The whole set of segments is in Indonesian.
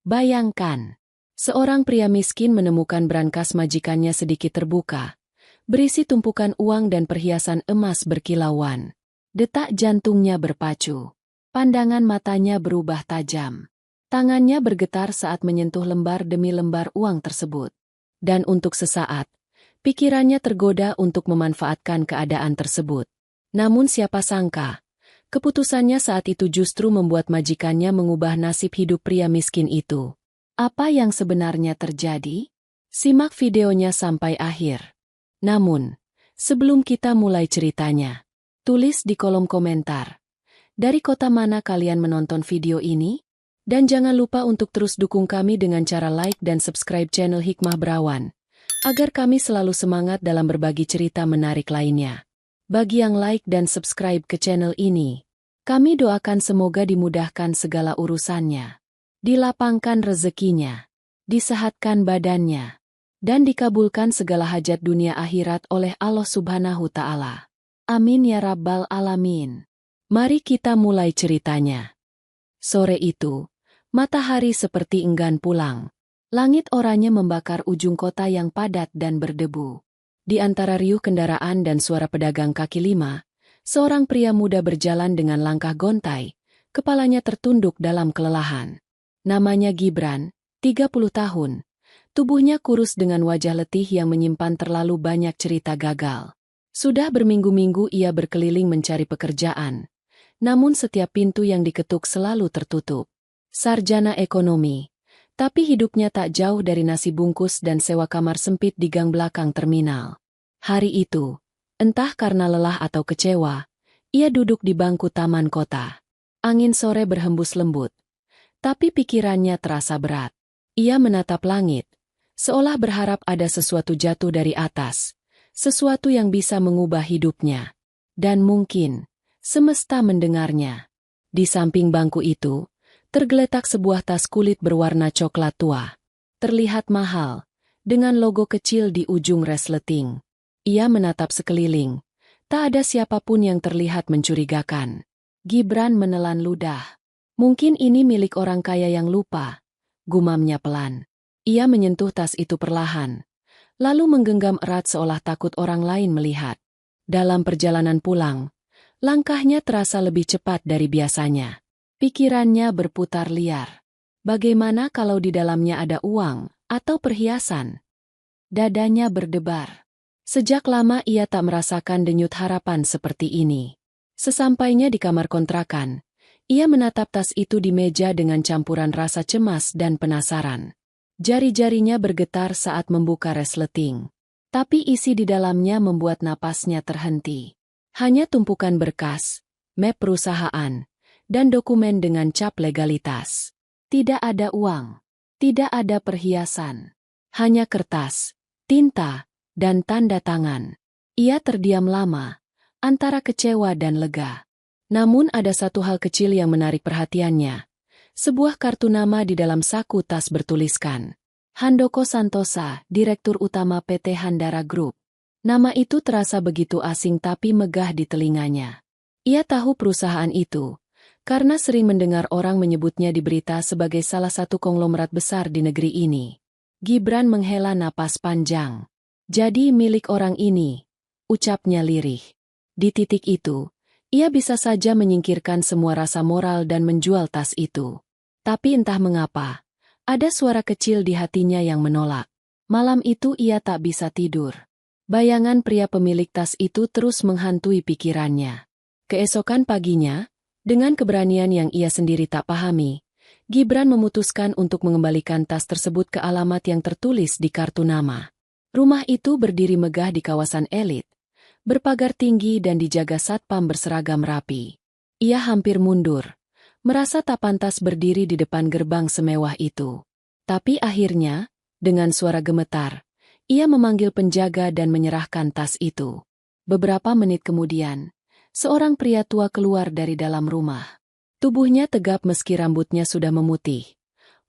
Bayangkan, seorang pria miskin menemukan brankas majikannya sedikit terbuka, berisi tumpukan uang dan perhiasan emas berkilauan. Detak jantungnya berpacu. Pandangan matanya berubah tajam. Tangannya bergetar saat menyentuh lembar demi lembar uang tersebut. Dan untuk sesaat, pikirannya tergoda untuk memanfaatkan keadaan tersebut. Namun siapa sangka, keputusannya saat itu justru membuat majikannya mengubah nasib hidup pria miskin itu. Apa yang sebenarnya terjadi? Simak videonya sampai akhir. Namun, sebelum kita mulai ceritanya, tulis di kolom komentar, dari kota mana kalian menonton video ini? Dan jangan lupa untuk terus dukung kami dengan cara like dan subscribe channel Hikmah Berawan, agar kami selalu semangat dalam berbagi cerita menarik lainnya. Bagi yang like dan subscribe ke channel ini, kami doakan semoga dimudahkan segala urusannya, dilapangkan rezekinya, disehatkan badannya, dan dikabulkan segala hajat dunia akhirat oleh Allah Subhanahu Ta'ala. Amin ya Rabbal Alamin. Mari kita mulai ceritanya. Sore itu, matahari seperti enggan pulang. Langit oranye membakar ujung kota yang padat dan berdebu. Di antara riuh kendaraan dan suara pedagang kaki lima, seorang pria muda berjalan dengan langkah gontai, kepalanya tertunduk dalam kelelahan. Namanya Gibran, 30 tahun. Tubuhnya kurus dengan wajah letih yang menyimpan terlalu banyak cerita gagal. Sudah berminggu-minggu ia berkeliling mencari pekerjaan. Namun setiap pintu yang diketuk selalu tertutup. Sarjana ekonomi. Tapi hidupnya tak jauh dari nasi bungkus dan sewa kamar sempit di gang belakang terminal. Hari itu, entah karena lelah atau kecewa, ia duduk di bangku taman kota. Angin sore berhembus lembut. Tapi pikirannya terasa berat. Ia menatap langit, seolah berharap ada sesuatu jatuh dari atas, sesuatu yang bisa mengubah hidupnya. Dan mungkin, semesta mendengarnya. Di samping bangku itu, tergeletak sebuah tas kulit berwarna coklat tua. Terlihat mahal, dengan logo kecil di ujung resleting. Ia menatap sekeliling, tak ada siapapun yang terlihat mencurigakan. Gibran menelan ludah. Mungkin ini milik orang kaya yang lupa, gumamnya pelan. Ia menyentuh tas itu perlahan, lalu menggenggam erat seolah takut orang lain melihat. Dalam perjalanan pulang, langkahnya terasa lebih cepat dari biasanya. Pikirannya berputar liar. Bagaimana kalau di dalamnya ada uang atau perhiasan? Dadanya berdebar. Sejak lama ia tak merasakan denyut harapan seperti ini. Sesampainya di kamar kontrakan, ia menatap tas itu di meja dengan campuran rasa cemas dan penasaran. Jari-jarinya bergetar saat membuka resleting. Tapi isi di dalamnya membuat napasnya terhenti. Hanya tumpukan berkas, map perusahaan, dan dokumen dengan cap legalitas. Tidak ada uang, tidak ada perhiasan. Hanya kertas, tinta, dan tanda tangan. Ia terdiam lama, antara kecewa dan lega. Namun ada satu hal kecil yang menarik perhatiannya. Sebuah kartu nama di dalam saku tas bertuliskan Handoko Santosa, Direktur Utama PT Handara Group. Nama itu terasa begitu asing tapi megah di telinganya. Ia tahu perusahaan itu, karena sering mendengar orang menyebutnya di berita sebagai salah satu konglomerat besar di negeri ini. Gibran menghela napas panjang. Jadi milik orang ini, ucapnya lirih. Di titik itu, ia bisa saja menyingkirkan semua rasa moral dan menjual tas itu. Tapi entah mengapa, ada suara kecil di hatinya yang menolak. Malam itu ia tak bisa tidur. Bayangan pria pemilik tas itu terus menghantui pikirannya. Keesokan paginya, dengan keberanian yang ia sendiri tak pahami, Gibran memutuskan untuk mengembalikan tas tersebut ke alamat yang tertulis di kartu nama. Rumah itu berdiri megah di kawasan elit, berpagar tinggi dan dijaga satpam berseragam rapi. Ia hampir mundur, merasa tak pantas berdiri di depan gerbang semewah itu. Tapi akhirnya, dengan suara gemetar, ia memanggil penjaga dan menyerahkan tas itu. Beberapa menit kemudian, seorang pria tua keluar dari dalam rumah. Tubuhnya tegap meski rambutnya sudah memutih.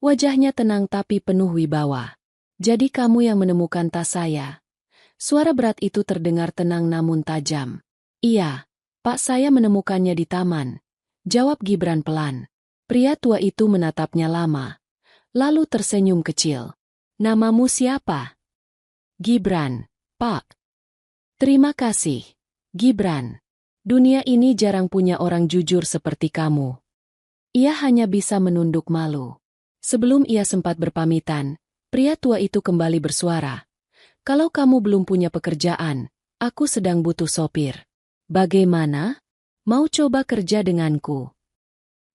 Wajahnya tenang tapi penuh wibawa. "Jadi kamu yang menemukan tas saya?" Suara berat itu terdengar tenang namun tajam. "Iya, Pak, saya menemukannya di taman," jawab Gibran pelan. Pria tua itu menatapnya lama, lalu tersenyum kecil. Namamu siapa? Gibran, Pak. Terima kasih, Gibran. Dunia ini jarang punya orang jujur seperti kamu. Ia hanya bisa menunduk malu. Sebelum ia sempat berpamitan, pria tua itu kembali bersuara. Kalau kamu belum punya pekerjaan, aku sedang butuh sopir. Bagaimana? Mau coba kerja denganku?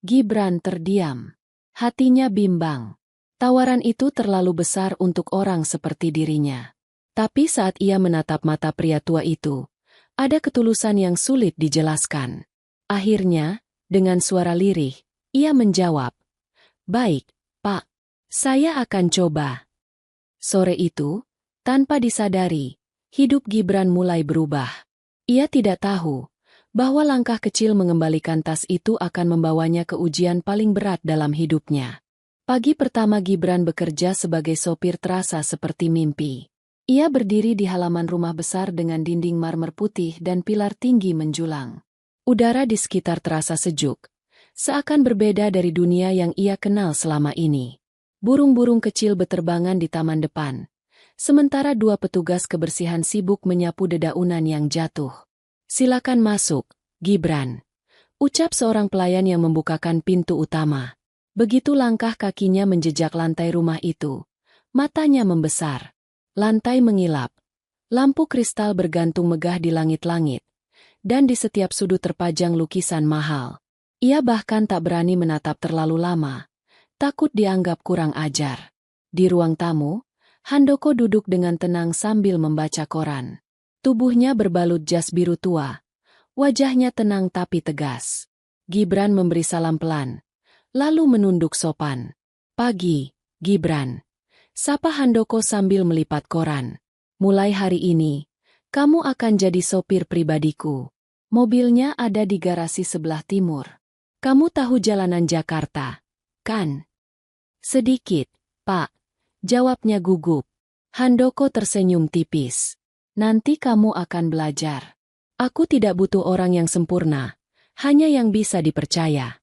Gibran terdiam. Hatinya bimbang. Tawaran itu terlalu besar untuk orang seperti dirinya. Tapi saat ia menatap mata pria tua itu, ada ketulusan yang sulit dijelaskan. Akhirnya, dengan suara lirih, ia menjawab, "Baik, Pak. Saya akan coba." Sore itu, tanpa disadari, hidup Gibran mulai berubah. Ia tidak tahu bahwa langkah kecil mengembalikan tas itu akan membawanya ke ujian paling berat dalam hidupnya. Pagi pertama Gibran bekerja sebagai sopir terasa seperti mimpi. Ia berdiri di halaman rumah besar dengan dinding marmer putih dan pilar tinggi menjulang. Udara di sekitar terasa sejuk, seakan berbeda dari dunia yang ia kenal selama ini. Burung-burung kecil beterbangan di taman depan, sementara dua petugas kebersihan sibuk menyapu dedaunan yang jatuh. "Silakan masuk, Gibran," ucap seorang pelayan yang membukakan pintu utama. Begitu langkah kakinya menjejak lantai rumah itu, matanya membesar. Lantai mengilap, lampu kristal bergantung megah di langit-langit, dan di setiap sudut terpajang lukisan mahal. Ia bahkan tak berani menatap terlalu lama, takut dianggap kurang ajar. Di ruang tamu, Handoko duduk dengan tenang sambil membaca koran. Tubuhnya berbalut jas biru tua, wajahnya tenang tapi tegas. Gibran memberi salam pelan, lalu menunduk sopan. "Pagi, Gibran," sapa Handoko sambil melipat koran. "Mulai hari ini, kamu akan jadi sopir pribadiku. Mobilnya ada di garasi sebelah timur. Kamu tahu jalanan Jakarta, kan?" "Sedikit, Pak," jawabnya gugup. Handoko tersenyum tipis. "Nanti kamu akan belajar. Aku tidak butuh orang yang sempurna, hanya yang bisa dipercaya."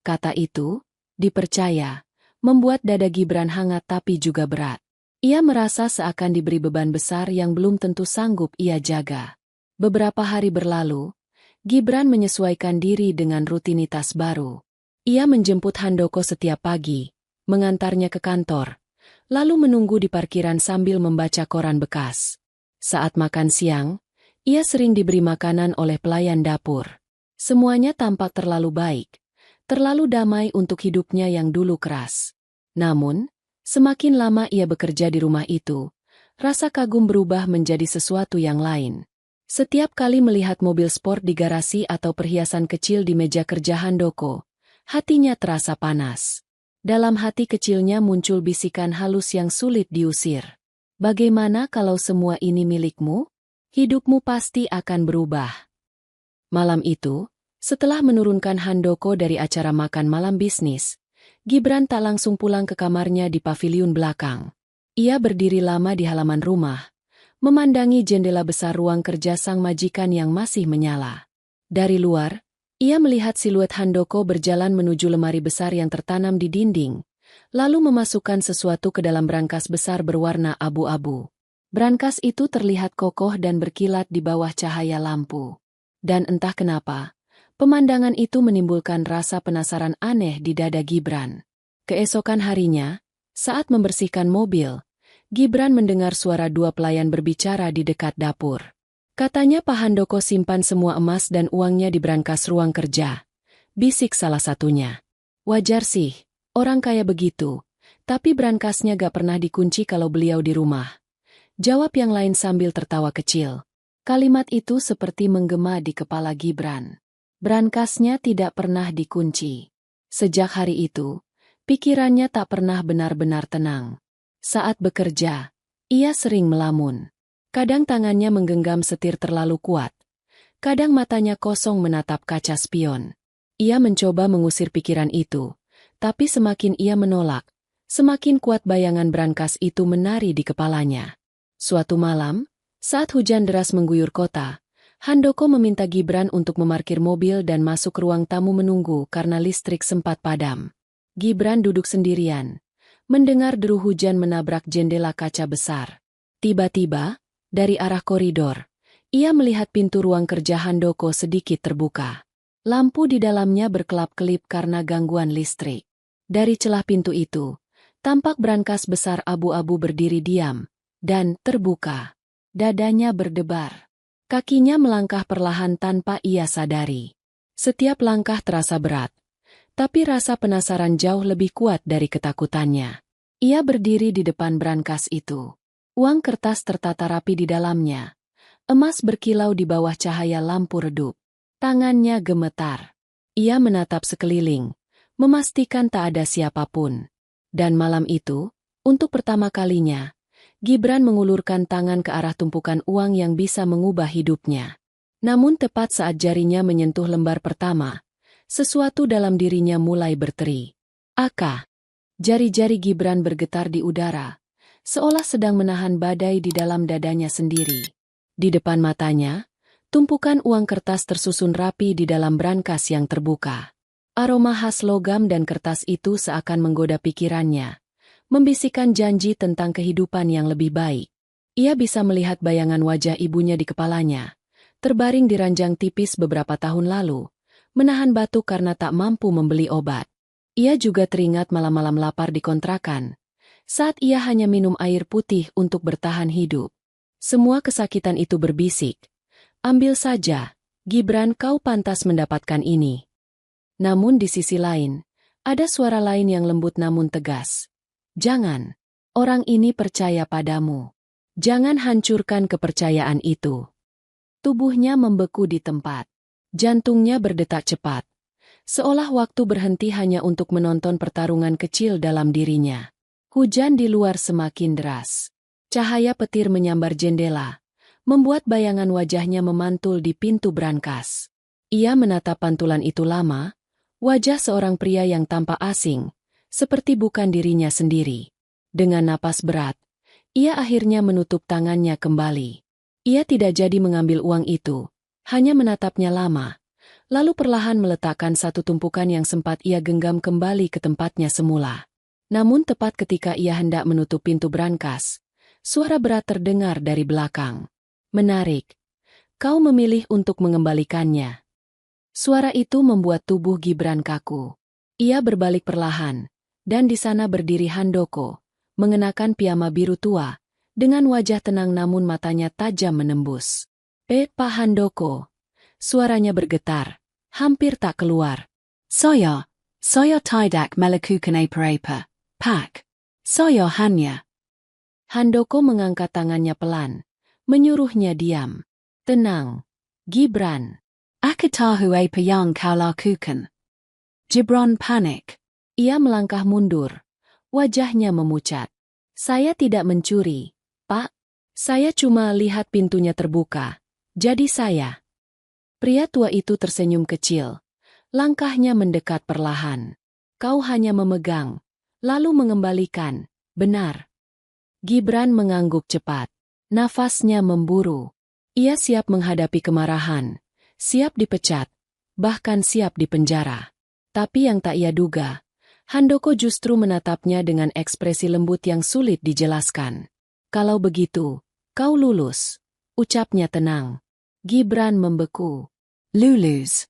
Kata itu, dipercaya, membuat dada Gibran hangat tapi juga berat. Ia merasa seakan diberi beban besar yang belum tentu sanggup ia jaga. Beberapa hari berlalu, Gibran menyesuaikan diri dengan rutinitas baru. Ia menjemput Handoko setiap pagi, mengantarnya ke kantor, lalu menunggu di parkiran sambil membaca koran bekas. Saat makan siang, ia sering diberi makanan oleh pelayan dapur. Semuanya tampak terlalu baik, terlalu damai untuk hidupnya yang dulu keras. Namun, semakin lama ia bekerja di rumah itu, rasa kagum berubah menjadi sesuatu yang lain. Setiap kali melihat mobil sport di garasi atau perhiasan kecil di meja kerja Handoko, hatinya terasa panas. Dalam hati kecilnya muncul bisikan halus yang sulit diusir. "Bagaimana kalau semua ini milikmu? Hidupmu pasti akan berubah." Malam itu, setelah menurunkan Handoko dari acara makan malam bisnis, Gibran tak langsung pulang ke kamarnya di paviliun belakang. Ia berdiri lama di halaman rumah, memandangi jendela besar ruang kerja sang majikan yang masih menyala. Dari luar, ia melihat siluet Handoko berjalan menuju lemari besar yang tertanam di dinding, lalu memasukkan sesuatu ke dalam brankas besar berwarna abu-abu. Brankas itu terlihat kokoh dan berkilat di bawah cahaya lampu. Dan entah kenapa, pemandangan itu menimbulkan rasa penasaran aneh di dada Gibran. Keesokan harinya, saat membersihkan mobil, Gibran mendengar suara dua pelayan berbicara di dekat dapur. Katanya Pak Handoko simpan semua emas dan uangnya di brankas ruang kerja. Bisik salah satunya. "Wajar sih, orang kaya begitu, tapi brankasnya gak pernah dikunci kalau beliau di rumah," jawab yang lain sambil tertawa kecil. Kalimat itu seperti menggema di kepala Gibran. Brankasnya tidak pernah dikunci. Sejak hari itu, pikirannya tak pernah benar-benar tenang. Saat bekerja, ia sering melamun. Kadang tangannya menggenggam setir terlalu kuat. Kadang matanya kosong menatap kaca spion. Ia mencoba mengusir pikiran itu, tapi semakin ia menolak, semakin kuat bayangan brankas itu menari di kepalanya. Suatu malam, saat hujan deras mengguyur kota, Handoko meminta Gibran untuk memarkir mobil dan masuk ke ruang tamu menunggu karena listrik sempat padam. Gibran duduk sendirian, mendengar deru hujan menabrak jendela kaca besar. Tiba-tiba, dari arah koridor, ia melihat pintu ruang kerja Handoko sedikit terbuka. Lampu di dalamnya berkelap-kelip karena gangguan listrik. Dari celah pintu itu, tampak brankas besar abu-abu berdiri diam dan terbuka. Dadanya berdebar. Kakinya melangkah perlahan tanpa ia sadari. Setiap langkah terasa berat, tapi rasa penasaran jauh lebih kuat dari ketakutannya. Ia berdiri di depan brankas itu. Uang kertas tertata rapi di dalamnya. Emas berkilau di bawah cahaya lampu redup. Tangannya gemetar. Ia menatap sekeliling, memastikan tak ada siapapun. Dan malam itu, untuk pertama kalinya, Gibran mengulurkan tangan ke arah tumpukan uang yang bisa mengubah hidupnya. Namun tepat saat jarinya menyentuh lembar pertama, sesuatu dalam dirinya mulai berteri. Aka. Jari-jari Gibran bergetar di udara, seolah sedang menahan badai di dalam dadanya sendiri. Di depan matanya, tumpukan uang kertas tersusun rapi di dalam brankas yang terbuka. Aroma khas logam dan kertas itu seakan menggoda pikirannya, membisikkan janji tentang kehidupan yang lebih baik. Ia bisa melihat bayangan wajah ibunya di kepalanya, terbaring di ranjang tipis beberapa tahun lalu, menahan batuk karena tak mampu membeli obat. Ia juga teringat malam-malam lapar di kontrakan, saat ia hanya minum air putih untuk bertahan hidup. Semua kesakitan itu berbisik, "Ambil saja, Gibran, kau pantas mendapatkan ini." Namun di sisi lain, ada suara lain yang lembut namun tegas. "Jangan. Orang ini percaya padamu. Jangan hancurkan kepercayaan itu." Tubuhnya membeku di tempat. Jantungnya berdetak cepat. Seolah waktu berhenti hanya untuk menonton pertarungan kecil dalam dirinya. Hujan di luar semakin deras. Cahaya petir menyambar jendela, membuat bayangan wajahnya memantul di pintu brankas. Ia menatap pantulan itu lama, wajah seorang pria yang tampak asing, seperti bukan dirinya sendiri. Dengan napas berat, ia akhirnya menutup tangannya kembali. Ia tidak jadi mengambil uang itu, hanya menatapnya lama, lalu perlahan meletakkan satu tumpukan yang sempat ia genggam kembali ke tempatnya semula. Namun tepat ketika ia hendak menutup pintu brankas, suara berat terdengar dari belakang. "Menarik. Kau memilih untuk mengembalikannya." Suara itu membuat tubuh Gibran kaku. Ia berbalik perlahan, dan di sana berdiri Handoko, mengenakan piyama biru tua, dengan wajah tenang namun matanya tajam menembus. Pak Handoko." Suaranya bergetar, hampir tak keluar. Saya tidak melakukan apa-apa, Pak. Saya hanya." Handoko mengangkat tangannya pelan, menyuruhnya diam. "Tenang, Gibran. Aku tahu apa yang kau lakukan." Gibran panik. Ia melangkah mundur. Wajahnya memucat. "Saya tidak mencuri, Pak. Saya cuma lihat pintunya terbuka. Jadi saya..." Pria tua itu tersenyum kecil. Langkahnya mendekat perlahan. "Kau hanya memegang, lalu mengembalikan, benar?" Gibran mengangguk cepat. Nafasnya memburu. Ia siap menghadapi kemarahan, siap dipecat, bahkan siap dipenjara. Tapi yang tak ia duga, Handoko justru menatapnya dengan ekspresi lembut yang sulit dijelaskan. "Kalau begitu, kau lulus," ucapnya tenang. Gibran membeku. "Lulus."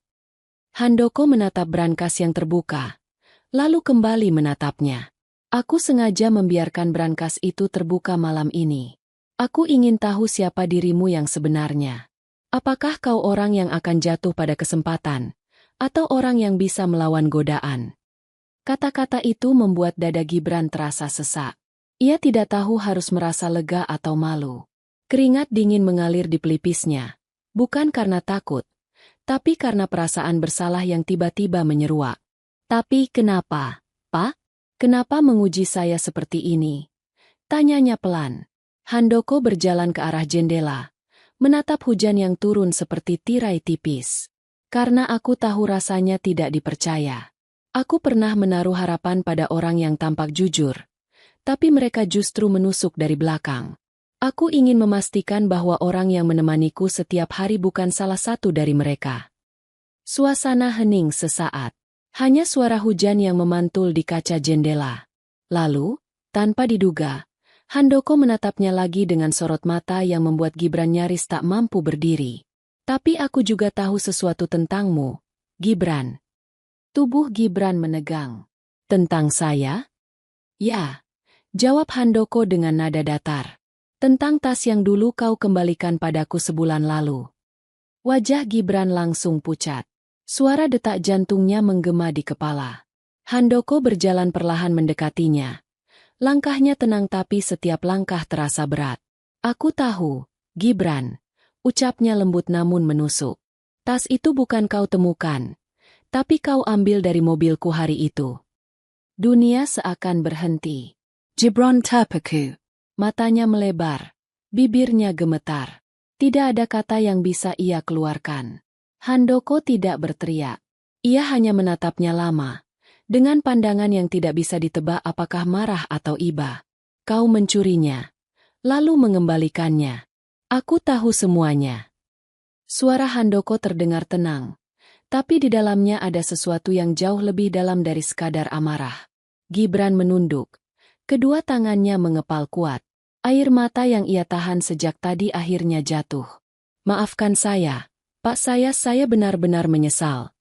Handoko menatap brankas yang terbuka, lalu kembali menatapnya. "Aku sengaja membiarkan brankas itu terbuka malam ini. Aku ingin tahu siapa dirimu yang sebenarnya. Apakah kau orang yang akan jatuh pada kesempatan, atau orang yang bisa melawan godaan?" Kata-kata itu membuat dada Gibran terasa sesak. Ia tidak tahu harus merasa lega atau malu. Keringat dingin mengalir di pelipisnya, bukan karena takut, tapi karena perasaan bersalah yang tiba-tiba menyeruak. "Tapi kenapa, Pak? Kenapa menguji saya seperti ini?" tanyanya pelan. Handoko berjalan ke arah jendela, menatap hujan yang turun seperti tirai tipis. "Karena aku tahu rasanya tidak dipercaya. Aku pernah menaruh harapan pada orang yang tampak jujur, tapi mereka justru menusuk dari belakang. Aku ingin memastikan bahwa orang yang menemaniku setiap hari bukan salah satu dari mereka." Suasana hening sesaat. Hanya suara hujan yang memantul di kaca jendela. Lalu, Tanpa diduga, Handoko menatapnya lagi dengan sorot mata yang membuat Gibran nyaris tak mampu berdiri. Tapi aku juga tahu sesuatu tentangmu, Gibran. Tubuh Gibran menegang. Tentang saya? Ya, jawab Handoko dengan nada datar. Tentang tas yang dulu kau kembalikan padaku sebulan lalu. Wajah Gibran langsung pucat. Suara detak jantungnya menggema di kepala. Handoko berjalan perlahan mendekatinya. Langkahnya tenang tapi setiap langkah terasa berat. Aku tahu, Gibran. Ucapnya lembut namun menusuk. Tas itu bukan kau temukan, tapi kau ambil dari mobilku hari itu. Dunia seakan berhenti. Gibran terpaku. Matanya melebar. Bibirnya gemetar. Tidak ada kata yang bisa ia keluarkan. Handoko tidak berteriak. Ia hanya menatapnya lama. Dengan pandangan yang tidak bisa ditebak apakah marah atau iba. Kau mencurinya. Lalu mengembalikannya. Aku tahu semuanya. Suara Handoko terdengar tenang. Tapi di dalamnya ada sesuatu yang jauh lebih dalam dari sekadar amarah. Gibran menunduk. Kedua tangannya mengepal kuat. Air mata yang ia tahan sejak tadi akhirnya jatuh. Maafkan saya, Pak, saya benar-benar menyesal.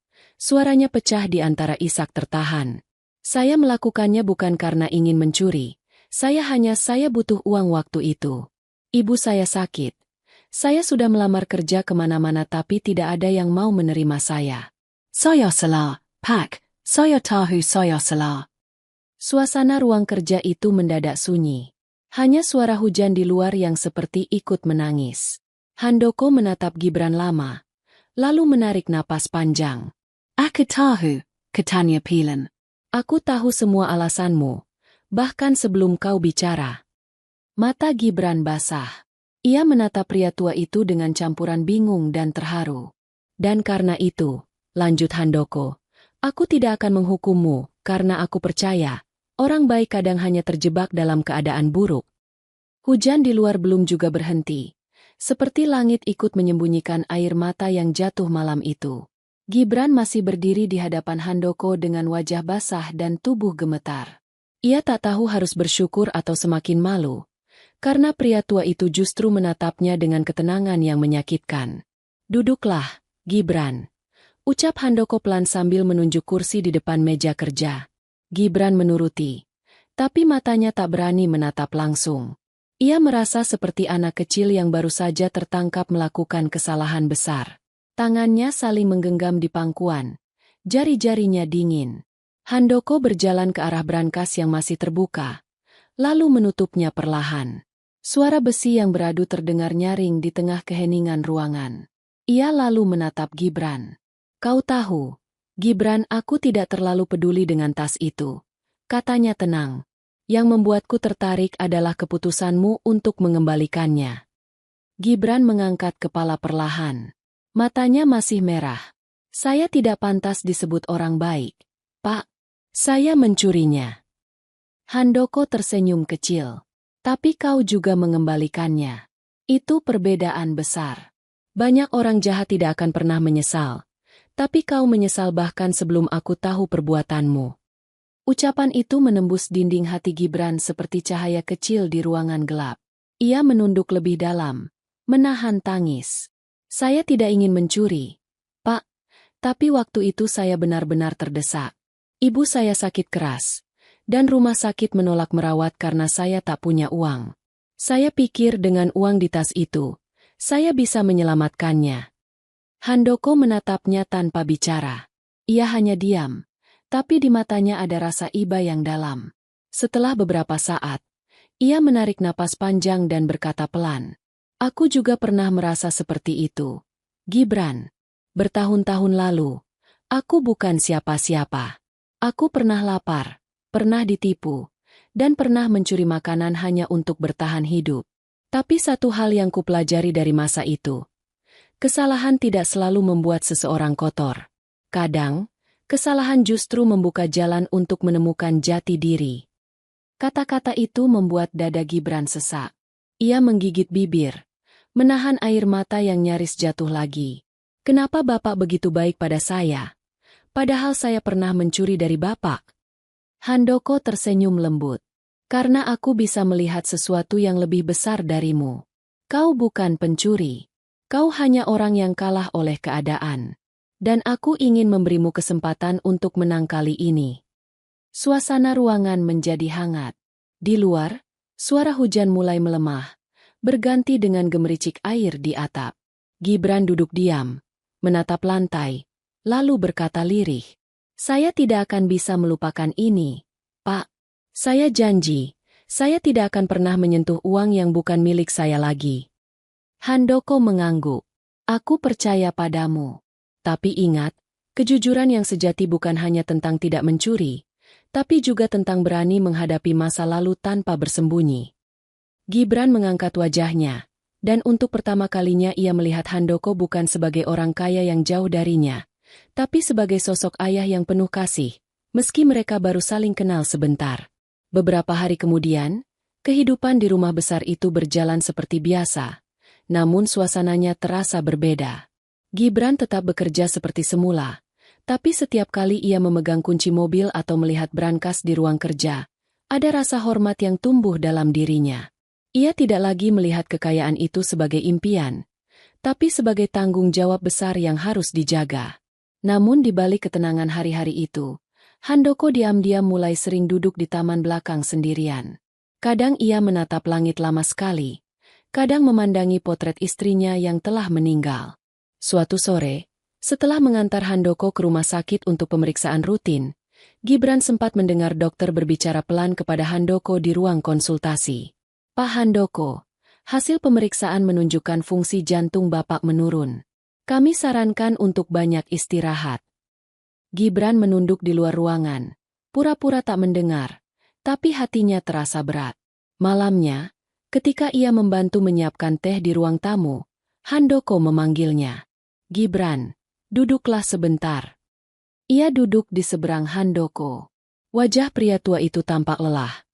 Suaranya pecah di antara isak tertahan. Saya melakukannya bukan karena ingin mencuri. Saya butuh uang waktu itu. Ibu saya sakit. Saya sudah melamar kerja kemana-mana tapi tidak ada yang mau menerima saya. Saya salah, Pak. Saya tahu saya salah. Suasana ruang kerja itu mendadak sunyi. Hanya suara hujan di luar yang seperti ikut menangis. Handoko menatap Gibran lama, lalu menarik napas panjang. Aku tahu, katanya pelan. Aku tahu semua alasanmu, bahkan sebelum kau bicara. Mata Gibran basah. Ia menatap pria tua itu dengan campuran bingung dan terharu. Dan karena itu, lanjut Handoko, aku tidak akan menghukummu, karena aku percaya, orang baik kadang hanya terjebak dalam keadaan buruk. Hujan di luar belum juga berhenti. Seperti langit ikut menyembunyikan air mata yang jatuh malam itu. Gibran masih berdiri di hadapan Handoko dengan wajah basah dan tubuh gemetar. Ia tak tahu harus bersyukur atau semakin malu, karena pria tua itu justru menatapnya dengan ketenangan yang menyakitkan. Duduklah, Gibran. Ucap Handoko pelan sambil menunjuk kursi di depan meja kerja. Gibran menuruti, tapi matanya tak berani menatap langsung. Ia merasa seperti anak kecil yang baru saja tertangkap melakukan kesalahan besar. Tangannya saling menggenggam di pangkuan. Jari-jarinya dingin. Handoko berjalan ke arah brankas yang masih terbuka, lalu menutupnya perlahan. Suara besi yang beradu terdengar nyaring di tengah keheningan ruangan. Ia lalu menatap Gibran. Kau tahu, Gibran, aku tidak terlalu peduli dengan tas itu. Katanya tenang. Yang membuatku tertarik adalah keputusanmu untuk mengembalikannya. Gibran mengangkat kepala perlahan. Matanya masih merah. Saya tidak pantas disebut orang baik, Pak. Saya mencurinya. Handoko tersenyum kecil. Tapi kau juga mengembalikannya. Itu perbedaan besar. Banyak orang jahat tidak akan pernah menyesal. Tapi kau menyesal bahkan sebelum aku tahu perbuatanmu. Ucapan itu menembus dinding hati Gibran seperti cahaya kecil di ruangan gelap. Ia menunduk lebih dalam, menahan tangis. Saya tidak ingin mencuri, Pak, tapi waktu itu saya benar-benar terdesak. Ibu saya sakit keras, dan rumah sakit menolak merawat karena saya tak punya uang. Saya pikir dengan uang di tas itu, saya bisa menyelamatkannya. Handoko menatapnya tanpa bicara. Ia hanya diam, tapi di matanya ada rasa iba yang dalam. Setelah beberapa saat, ia menarik napas panjang dan berkata pelan. Aku juga pernah merasa seperti itu. Gibran, bertahun-tahun lalu, aku bukan siapa-siapa. Aku pernah lapar, pernah ditipu, dan pernah mencuri makanan hanya untuk bertahan hidup. Tapi satu hal yang kupelajari dari masa itu, kesalahan tidak selalu membuat seseorang kotor. Kadang, kesalahan justru membuka jalan untuk menemukan jati diri. Kata-kata itu membuat dada Gibran sesak. Ia menggigit bibir, menahan air mata yang nyaris jatuh lagi. Kenapa Bapak begitu baik pada saya? Padahal saya pernah mencuri dari Bapak. Handoko tersenyum lembut. Karena aku bisa melihat sesuatu yang lebih besar darimu. Kau bukan pencuri. Kau hanya orang yang kalah oleh keadaan. Dan aku ingin memberimu kesempatan untuk menang kali ini. Suasana ruangan menjadi hangat. Di luar, suara hujan mulai melemah, berganti dengan gemericik air di atap. Gibran duduk diam, menatap lantai, lalu berkata lirih, "Saya tidak akan bisa melupakan ini, Pak. Saya janji, saya tidak akan pernah menyentuh uang yang bukan milik saya lagi." Handoko mengangguk. "Aku percaya padamu. Tapi ingat, kejujuran yang sejati bukan hanya tentang tidak mencuri, tapi juga tentang berani menghadapi masa lalu tanpa bersembunyi." Gibran mengangkat wajahnya, dan untuk pertama kalinya ia melihat Handoko bukan sebagai orang kaya yang jauh darinya, tapi sebagai sosok ayah yang penuh kasih, meski mereka baru saling kenal sebentar. Beberapa hari kemudian, kehidupan di rumah besar itu berjalan seperti biasa, namun suasananya terasa berbeda. Gibran tetap bekerja seperti semula, tapi setiap kali ia memegang kunci mobil atau melihat brankas di ruang kerja, ada rasa hormat yang tumbuh dalam dirinya. Ia tidak lagi melihat kekayaan itu sebagai impian, tapi sebagai tanggung jawab besar yang harus dijaga. Namun di balik ketenangan hari-hari itu, Handoko diam-diam mulai sering duduk di taman belakang sendirian. Kadang ia menatap langit lama sekali, kadang memandangi potret istrinya yang telah meninggal. Suatu sore, setelah mengantar Handoko ke rumah sakit untuk pemeriksaan rutin, Gibran sempat mendengar dokter berbicara pelan kepada Handoko di ruang konsultasi. "Pak Handoko, hasil pemeriksaan menunjukkan fungsi jantung Bapak menurun. Kami sarankan untuk banyak istirahat." Gibran menunduk di luar ruangan, pura-pura tak mendengar, tapi hatinya terasa berat. Malamnya, ketika ia membantu menyiapkan teh di ruang tamu, Handoko memanggilnya. "Gibran, duduklah sebentar." Ia duduk di seberang Handoko. Wajah pria tua itu tampak lelah,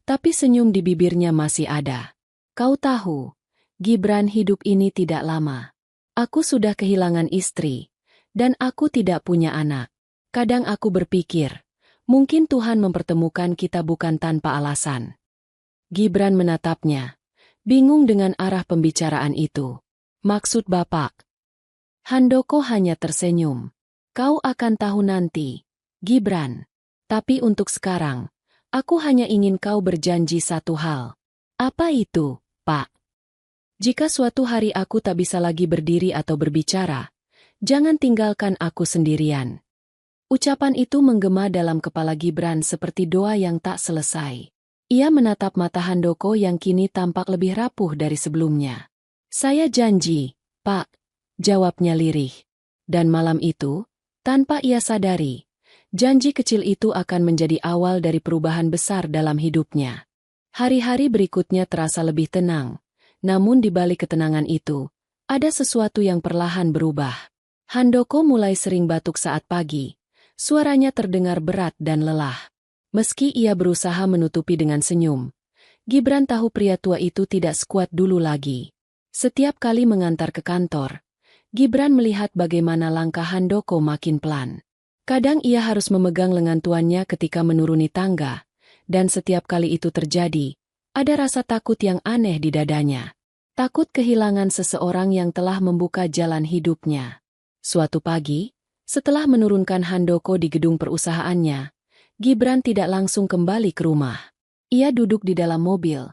tapi senyum di bibirnya masih ada. "Kau tahu, Gibran, hidup ini tidak lama. Aku sudah kehilangan istri, dan aku tidak punya anak. Kadang aku berpikir, mungkin Tuhan mempertemukan kita bukan tanpa alasan." Gibran menatapnya, bingung dengan arah pembicaraan itu. "Maksud Bapak?" Handoko hanya tersenyum. "Kau akan tahu nanti, Gibran. Tapi untuk sekarang, aku hanya ingin kau berjanji satu hal." "Apa itu, Pak?" "Jika suatu hari aku tak bisa lagi berdiri atau berbicara, jangan tinggalkan aku sendirian." Ucapan itu menggema dalam kepala Gibran seperti doa yang tak selesai. Ia menatap mata Handoko yang kini tampak lebih rapuh dari sebelumnya. "Saya janji, Pak," jawabnya lirih. Dan malam itu, tanpa ia sadari, janji kecil itu akan menjadi awal dari perubahan besar dalam hidupnya. Hari-hari berikutnya terasa lebih tenang, namun di balik ketenangan itu, ada sesuatu yang perlahan berubah. Handoko mulai sering batuk saat pagi. Suaranya terdengar berat dan lelah. Meski ia berusaha menutupi dengan senyum, Gibran tahu pria tua itu tidak sekuat dulu lagi. Setiap kali mengantar ke kantor, Gibran melihat bagaimana langkah Handoko makin pelan. Kadang ia harus memegang lengan tuannya ketika menuruni tangga, dan setiap kali itu terjadi, ada rasa takut yang aneh di dadanya. Takut kehilangan seseorang yang telah membuka jalan hidupnya. Suatu pagi, setelah menurunkan Handoko di gedung perusahaannya, Gibran tidak langsung kembali ke rumah. Ia duduk di dalam mobil,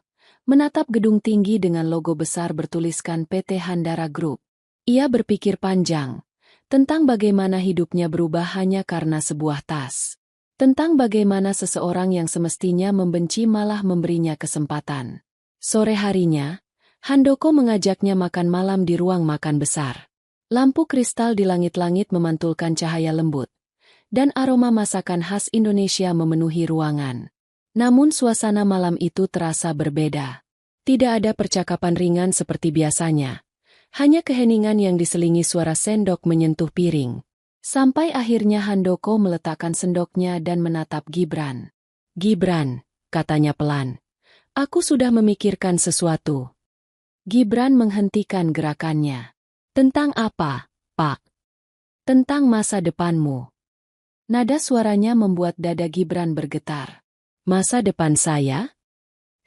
menatap gedung tinggi dengan logo besar bertuliskan PT Handara Group. Ia berpikir panjang tentang bagaimana hidupnya berubah hanya karena sebuah tas. Tentang bagaimana seseorang yang semestinya membenci malah memberinya kesempatan. Sore harinya, Handoko mengajaknya makan malam di ruang makan besar. Lampu kristal di langit-langit memantulkan cahaya lembut, dan aroma masakan khas Indonesia memenuhi ruangan. Namun suasana malam itu terasa berbeda. Tidak ada percakapan ringan seperti biasanya, hanya keheningan yang diselingi suara sendok menyentuh piring. Sampai akhirnya Handoko meletakkan sendoknya dan menatap Gibran. "Gibran," katanya pelan, "aku sudah memikirkan sesuatu." Gibran menghentikan gerakannya. "Tentang apa, Pak?" "Tentang masa depanmu." Nada suaranya membuat dada Gibran bergetar. "Masa depan saya?"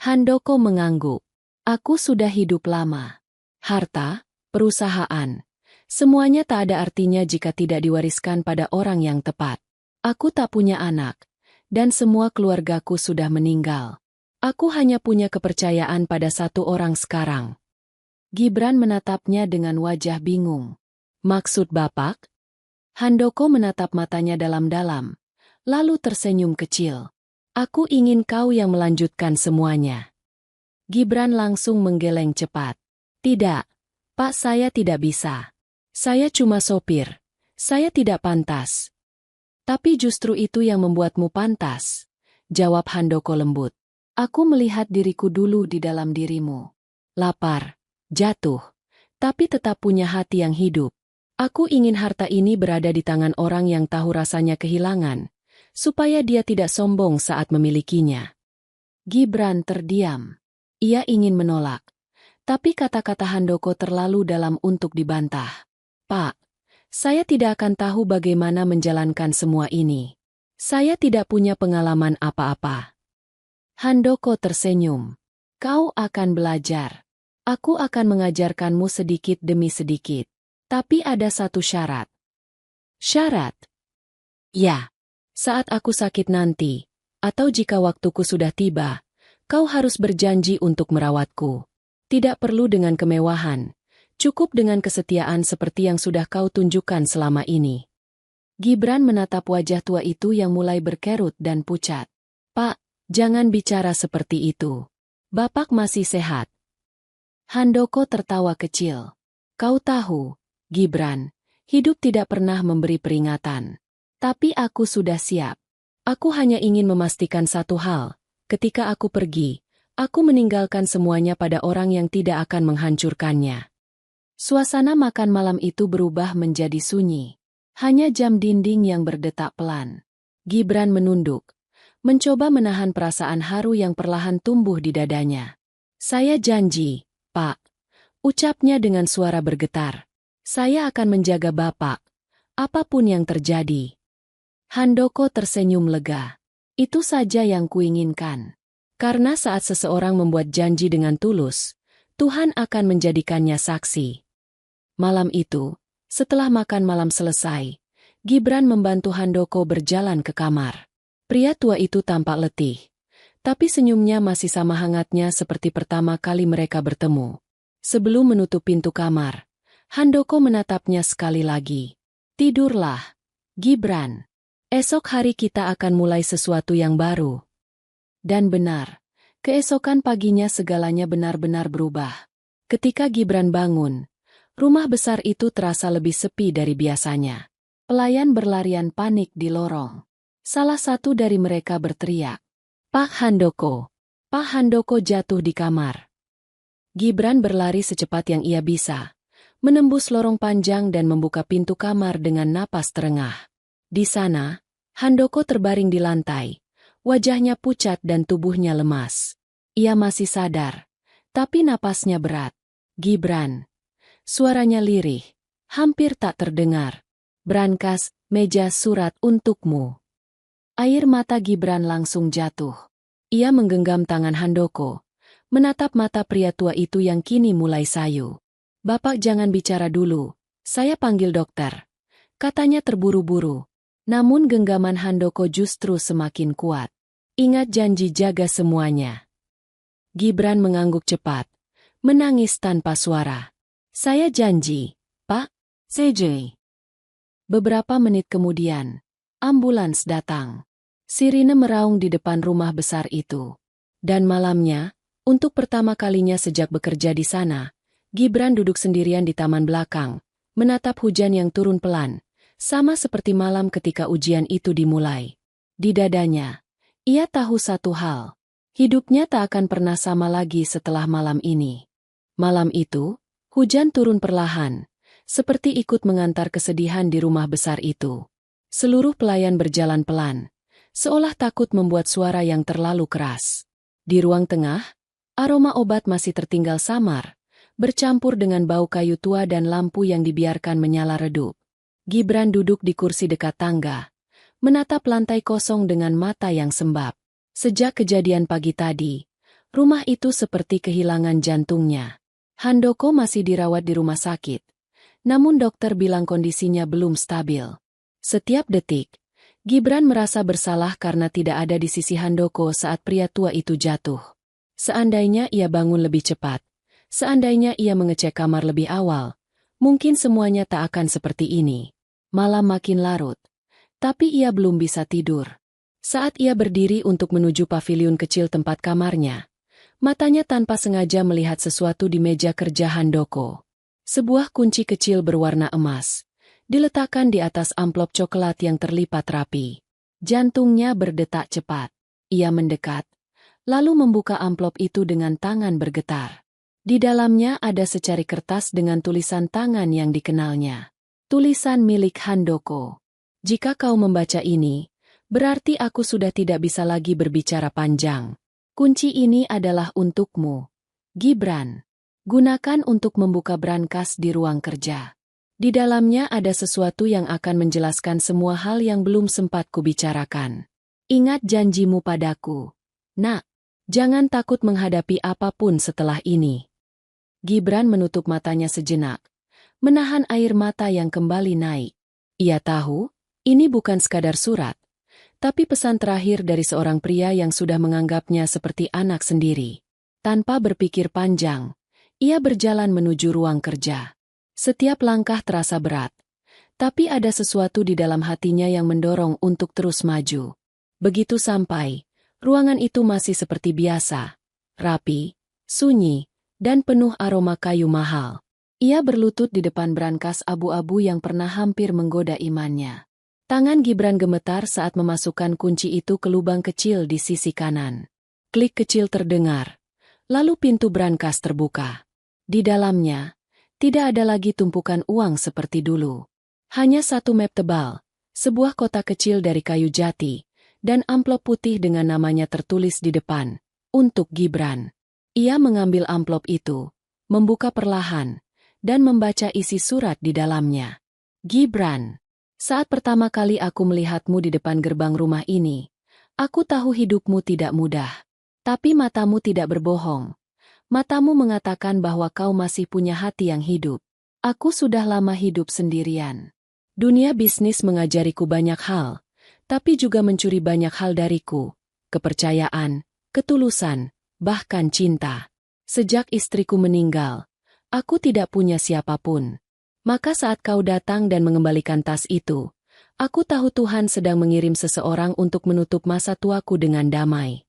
Handoko mengangguk. Aku sudah hidup lama. Harta, perusahaan, semuanya tak ada artinya jika tidak diwariskan pada orang yang tepat. Aku tak punya anak, dan semua keluargaku sudah meninggal. Aku hanya punya kepercayaan pada satu orang sekarang. Gibran menatapnya dengan wajah bingung. Maksud Bapak? Handoko menatap matanya dalam-dalam, lalu tersenyum kecil. Aku ingin kau yang melanjutkan semuanya. Gibran langsung menggeleng cepat. Tidak, Pak, saya tidak bisa. Saya cuma sopir. Saya tidak pantas. Tapi justru itu yang membuatmu pantas, jawab Handoko lembut. Aku melihat diriku dulu di dalam dirimu. Lapar, jatuh, tapi tetap punya hati yang hidup. Aku ingin harta ini berada di tangan orang yang tahu rasanya kehilangan, supaya dia tidak sombong saat memilikinya. Gibran terdiam. Ia ingin menolak, tapi kata-kata Handoko terlalu dalam untuk dibantah. Pak, saya tidak akan tahu bagaimana menjalankan semua ini. Saya tidak punya pengalaman apa-apa. Handoko tersenyum. Kau akan belajar. Aku akan mengajarkanmu sedikit demi sedikit. Tapi ada satu syarat. Syarat? Ya. Saat aku sakit nanti, atau jika waktuku sudah tiba, kau harus berjanji untuk merawatku. Tidak perlu dengan kemewahan, cukup dengan kesetiaan seperti yang sudah kau tunjukkan selama ini. Gibran menatap wajah tua itu yang mulai berkerut dan pucat. Pak, jangan bicara seperti itu. Bapak masih sehat. Handoko tertawa kecil. Kau tahu, Gibran, hidup tidak pernah memberi peringatan. Tapi aku sudah siap. Aku hanya ingin memastikan satu hal. Ketika aku pergi, aku meninggalkan semuanya pada orang yang tidak akan menghancurkannya. Suasana makan malam itu berubah menjadi sunyi. Hanya jam dinding yang berdetak pelan. Gibran menunduk, mencoba menahan perasaan haru yang perlahan tumbuh di dadanya. Saya janji, Pak, ucapnya dengan suara bergetar. Saya akan menjaga Bapak, apapun yang terjadi. Handoko tersenyum lega. Itu saja yang kuinginkan. Karena saat seseorang membuat janji dengan tulus, Tuhan akan menjadikannya saksi. Malam itu, setelah makan malam selesai, Gibran membantu Handoko berjalan ke kamar. Pria tua itu tampak letih, tapi senyumnya masih sama hangatnya seperti pertama kali mereka bertemu. Sebelum menutup pintu kamar, Handoko menatapnya sekali lagi. Tidurlah, Gibran. Esok hari kita akan mulai sesuatu yang baru. Dan benar, keesokan paginya segalanya benar-benar berubah. Ketika Gibran bangun, rumah besar itu terasa lebih sepi dari biasanya. Pelayan berlarian panik di lorong. Salah satu dari mereka berteriak, Pak Handoko. Pak Handoko jatuh di kamar. Gibran berlari secepat yang ia bisa, menembus lorong panjang dan membuka pintu kamar dengan napas terengah. Di sana, Handoko terbaring di lantai, wajahnya pucat dan tubuhnya lemas. Ia masih sadar, tapi napasnya berat. Gibran. Suaranya lirih, hampir tak terdengar. Brankas, meja surat untukmu. Air mata Gibran langsung jatuh. Ia menggenggam tangan Handoko, menatap mata pria tua itu yang kini mulai sayu. Bapak jangan bicara dulu, saya panggil dokter. Katanya terburu-buru. Namun genggaman Handoko justru semakin kuat. Ingat janji jaga semuanya. Gibran mengangguk cepat, menangis tanpa suara. Saya janji, Pak, CJ. Beberapa menit kemudian, ambulans datang. Sirine meraung di depan rumah besar itu. Dan malamnya, untuk pertama kalinya sejak bekerja di sana, Gibran duduk sendirian di taman belakang, menatap hujan yang turun pelan. Sama seperti malam ketika ujian itu dimulai. Di dadanya, ia tahu satu hal. Hidupnya tak akan pernah sama lagi setelah malam ini. Malam itu, hujan turun perlahan, seperti ikut mengantar kesedihan di rumah besar itu. Seluruh pelayan berjalan pelan, seolah takut membuat suara yang terlalu keras. Di ruang tengah, aroma obat masih tertinggal samar, bercampur dengan bau kayu tua dan lampu yang dibiarkan menyala redup. Gibran duduk di kursi dekat tangga, menatap lantai kosong dengan mata yang sembab. Sejak kejadian pagi tadi, Rumah itu seperti kehilangan jantungnya. Handoko masih dirawat di rumah sakit, namun dokter bilang kondisinya belum stabil. Setiap detik, Gibran merasa bersalah karena tidak ada di sisi Handoko saat pria tua itu jatuh. Seandainya ia bangun lebih cepat, seandainya ia mengecek kamar lebih awal, mungkin semuanya tak akan seperti ini. Malam makin larut, tapi ia belum bisa tidur. Saat ia berdiri untuk menuju paviliun kecil tempat kamarnya, matanya tanpa sengaja melihat sesuatu di meja kerja Handoko. Sebuah kunci kecil berwarna emas, diletakkan di atas amplop coklat yang terlipat rapi. Jantungnya berdetak cepat. Ia mendekat, lalu membuka amplop itu dengan tangan bergetar. Di dalamnya ada secari kertas dengan tulisan tangan yang dikenalnya. Tulisan milik Handoko. Jika kau membaca ini, berarti aku sudah tidak bisa lagi berbicara panjang. Kunci ini adalah untukmu, Gibran. Gunakan untuk membuka brankas di ruang kerja. Di dalamnya ada sesuatu yang akan menjelaskan semua hal yang belum sempat kubicarakan. Ingat janjimu padaku. Nak, jangan takut menghadapi apapun setelah ini. Gibran menutup matanya sejenak, menahan air mata yang kembali naik. Ia tahu, ini bukan sekadar surat, tapi pesan terakhir dari seorang pria yang sudah menganggapnya seperti anak sendiri. Tanpa berpikir panjang, ia berjalan menuju ruang kerja. Setiap langkah terasa berat, tapi ada sesuatu di dalam hatinya yang mendorong untuk terus maju. Begitu sampai, ruangan itu masih seperti biasa, rapi, sunyi, dan penuh aroma kayu mahal. Ia berlutut di depan brankas abu-abu yang pernah hampir menggoda imannya. Tangan Gibran gemetar saat memasukkan kunci itu ke lubang kecil di sisi kanan. Klik kecil terdengar, lalu pintu brankas terbuka. Di dalamnya, tidak ada lagi tumpukan uang seperti dulu. Hanya satu map tebal, sebuah kotak kecil dari kayu jati, dan amplop putih dengan namanya tertulis di depan, untuk Gibran. Ia mengambil amplop itu, membuka perlahan, dan membaca isi surat di dalamnya. Gibran. Saat pertama kali aku melihatmu di depan gerbang rumah ini, aku tahu hidupmu tidak mudah. Tapi matamu tidak berbohong. Matamu mengatakan bahwa kau masih punya hati yang hidup. Aku sudah lama hidup sendirian. Dunia bisnis mengajariku banyak hal, tapi juga mencuri banyak hal dariku. Kepercayaan, ketulusan, bahkan cinta. Sejak istriku meninggal, aku tidak punya siapapun. Maka saat kau datang dan mengembalikan tas itu, aku tahu Tuhan sedang mengirim seseorang untuk menutup masa tuaku dengan damai.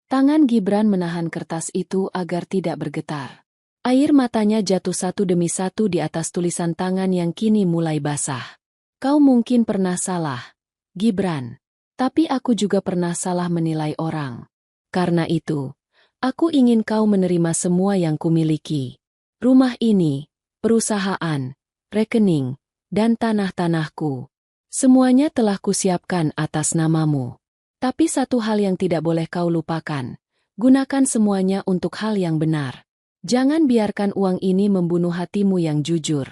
Tangan Gibran menahan kertas itu agar tidak bergetar. Air matanya jatuh satu demi satu di atas tulisan tangan yang kini mulai basah. Kau mungkin pernah salah, Gibran. Tapi aku juga pernah salah menilai orang. Karena itu, aku ingin kau menerima semua yang kumiliki. Rumah ini, perusahaan, rekening, dan tanah-tanahku. Semuanya telah kusiapkan atas namamu. Tapi satu hal yang tidak boleh kau lupakan, gunakan semuanya untuk hal yang benar. Jangan biarkan uang ini membunuh hatimu yang jujur.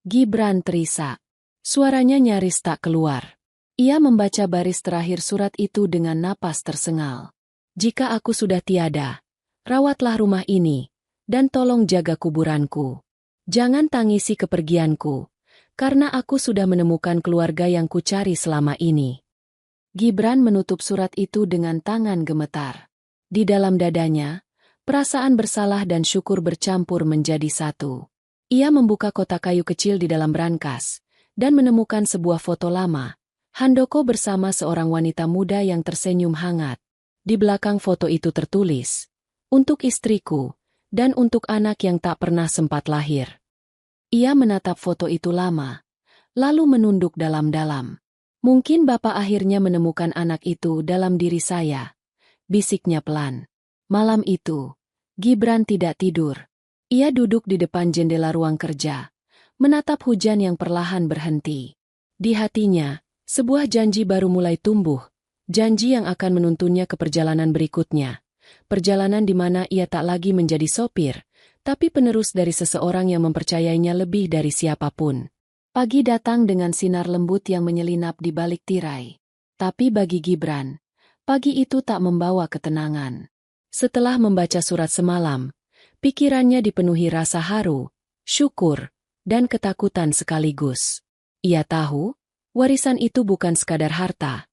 Gibran terisak. Suaranya nyaris tak keluar. Ia membaca baris terakhir surat itu dengan napas tersengal. Jika aku sudah tiada, rawatlah rumah ini, dan tolong jaga kuburanku. Jangan tangisi kepergianku, karena aku sudah menemukan keluarga yang kucari selama ini. Gibran menutup surat itu dengan tangan gemetar. Di dalam dadanya, perasaan bersalah dan syukur bercampur menjadi satu. Ia membuka kotak kayu kecil di dalam brankas, dan menemukan sebuah foto lama. Handoko bersama seorang wanita muda yang tersenyum hangat. Di belakang foto itu tertulis, "Untuk istriku, dan untuk anak yang tak pernah sempat lahir." Ia menatap foto itu lama, lalu menunduk dalam-dalam. Mungkin Bapak akhirnya menemukan anak itu dalam diri saya, bisiknya pelan. Malam itu, Gibran tidak tidur. Ia duduk di depan jendela ruang kerja, menatap hujan yang perlahan berhenti. Di hatinya, sebuah janji baru mulai tumbuh, janji yang akan menuntunnya ke perjalanan berikutnya. Perjalanan di mana ia tak lagi menjadi sopir, tapi penerus dari seseorang yang mempercayainya lebih dari siapapun. Pagi datang dengan sinar lembut yang menyelinap di balik tirai. Tapi bagi Gibran, pagi itu tak membawa ketenangan. Setelah membaca surat semalam, pikirannya dipenuhi rasa haru, syukur, dan ketakutan sekaligus. Ia tahu, warisan itu bukan sekadar harta,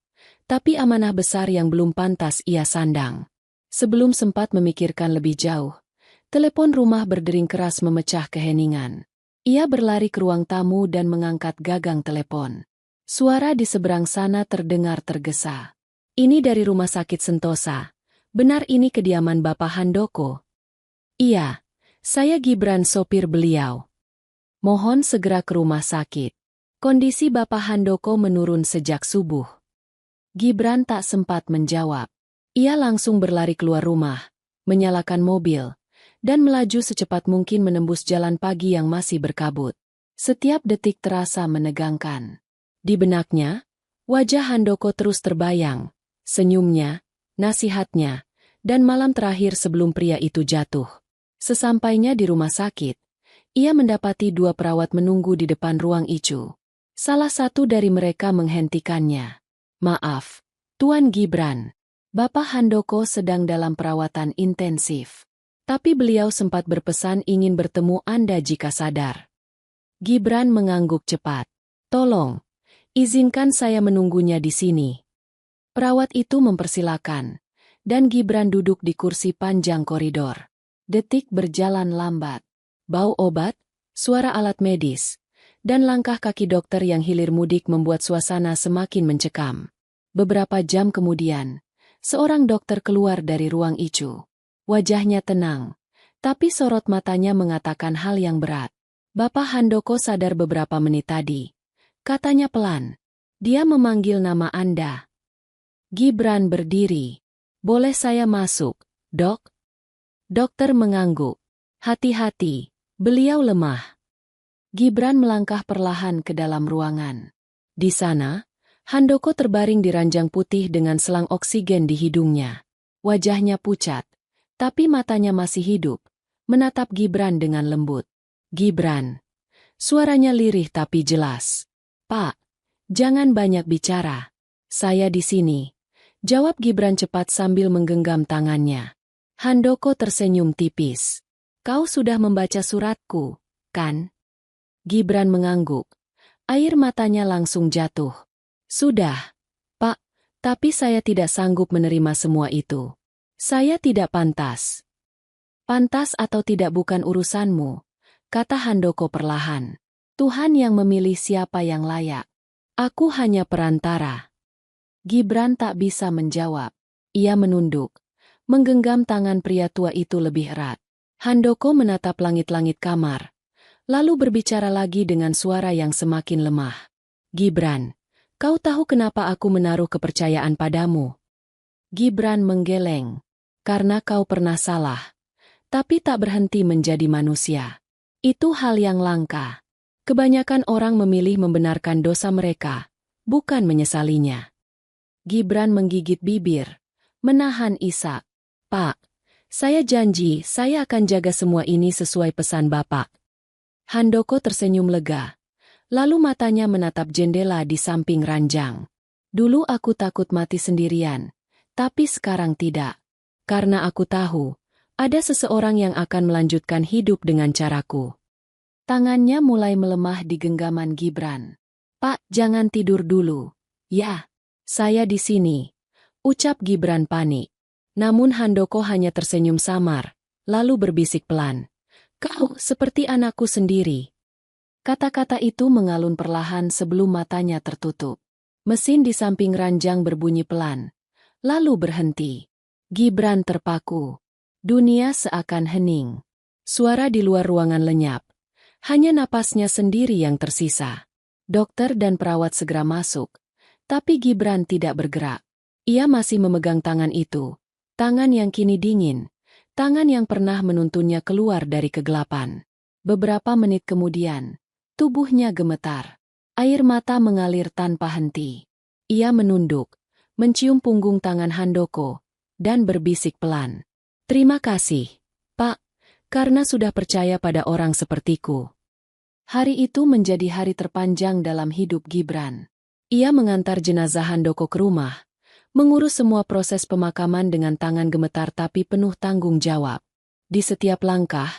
tapi amanah besar yang belum pantas ia sandang. Sebelum sempat memikirkan lebih jauh, telepon rumah berdering keras memecah keheningan. Ia berlari ke ruang tamu dan mengangkat gagang telepon. Suara di seberang sana terdengar tergesa. Ini dari Rumah Sakit Sentosa. Benar ini kediaman Bapak Handoko? Iya, saya Gibran, sopir beliau. Mohon segera ke rumah sakit. Kondisi Bapak Handoko menurun sejak subuh. Gibran tak sempat menjawab. Ia langsung berlari keluar rumah, menyalakan mobil, dan melaju secepat mungkin menembus jalan pagi yang masih berkabut. Setiap detik terasa menegangkan. Di benaknya, wajah Handoko terus terbayang, senyumnya, nasihatnya, dan malam terakhir sebelum pria itu jatuh. Sesampainya di rumah sakit, ia mendapati 2 perawat menunggu di depan ruang ICU. Salah satu dari mereka menghentikannya. Maaf, Tuan Gibran. Bapak Handoko sedang dalam perawatan intensif. Tapi beliau sempat berpesan ingin bertemu Anda jika sadar. Gibran mengangguk cepat. Tolong, izinkan saya menunggunya di sini. Perawat itu mempersilakan, dan Gibran duduk di kursi panjang koridor. Detik berjalan lambat. Bau obat, suara alat medis, dan langkah kaki dokter yang hilir mudik membuat suasana semakin mencekam. Beberapa jam kemudian, seorang dokter keluar dari ruang ICU. Wajahnya tenang, tapi sorot matanya mengatakan hal yang berat. Bapak Handoko sadar beberapa menit tadi. Katanya pelan. Dia memanggil nama Anda. Gibran berdiri. Boleh saya masuk, Dok? Dokter mengangguk. Hati-hati, beliau lemah. Gibran melangkah perlahan ke dalam ruangan. Di sana, Handoko terbaring di ranjang putih dengan selang oksigen di hidungnya. Wajahnya pucat, tapi matanya masih hidup, menatap Gibran dengan lembut. Gibran. Suaranya lirih tapi jelas. Pak, jangan banyak bicara. Saya di sini. Jawab Gibran cepat sambil menggenggam tangannya. Handoko tersenyum tipis. Kau sudah membaca suratku, kan? Gibran mengangguk. Air matanya langsung jatuh. Sudah, Pak, tapi saya tidak sanggup menerima semua itu. Saya tidak pantas. Pantas atau tidak bukan urusanmu, kata Handoko perlahan. Tuhan yang memilih siapa yang layak. Aku hanya perantara. Gibran tak bisa menjawab. Ia menunduk, menggenggam tangan pria tua itu lebih erat. Handoko menatap langit-langit kamar, lalu berbicara lagi dengan suara yang semakin lemah. Gibran, kau tahu kenapa aku menaruh kepercayaan padamu? Gibran menggeleng. Karena kau pernah salah, tapi tak berhenti menjadi manusia. Itu hal yang langka. Kebanyakan orang memilih membenarkan dosa mereka, bukan menyesalinya. Gibran menggigit bibir, menahan isak. Pak, saya janji saya akan jaga semua ini sesuai pesan Bapak. Handoko tersenyum lega, lalu matanya menatap jendela di samping ranjang. Dulu aku takut mati sendirian, tapi sekarang tidak. Karena aku tahu, ada seseorang yang akan melanjutkan hidup dengan caraku. Tangannya mulai melemah di genggaman Gibran. Pak, jangan tidur dulu. Ya. Saya di sini, ucap Gibran panik. Namun Handoko hanya tersenyum samar, lalu berbisik pelan. Kau seperti anakku sendiri. Kata-kata itu mengalun perlahan sebelum matanya tertutup. Mesin di samping ranjang berbunyi pelan, lalu berhenti. Gibran terpaku. Dunia seakan hening. Suara di luar ruangan lenyap. Hanya napasnya sendiri yang tersisa. Dokter dan perawat segera masuk. Tapi Gibran tidak bergerak. Ia masih memegang tangan itu. Tangan yang kini dingin. Tangan yang pernah menuntunnya keluar dari kegelapan. Beberapa menit kemudian, tubuhnya gemetar. Air mata mengalir tanpa henti. Ia menunduk, mencium punggung tangan Handoko, dan berbisik pelan. Terima kasih, Pak, karena sudah percaya pada orang sepertiku. Hari itu menjadi hari terpanjang dalam hidup Gibran. Ia mengantar jenazah Handoko ke rumah, mengurus semua proses pemakaman dengan tangan gemetar tapi penuh tanggung jawab. Di setiap langkah,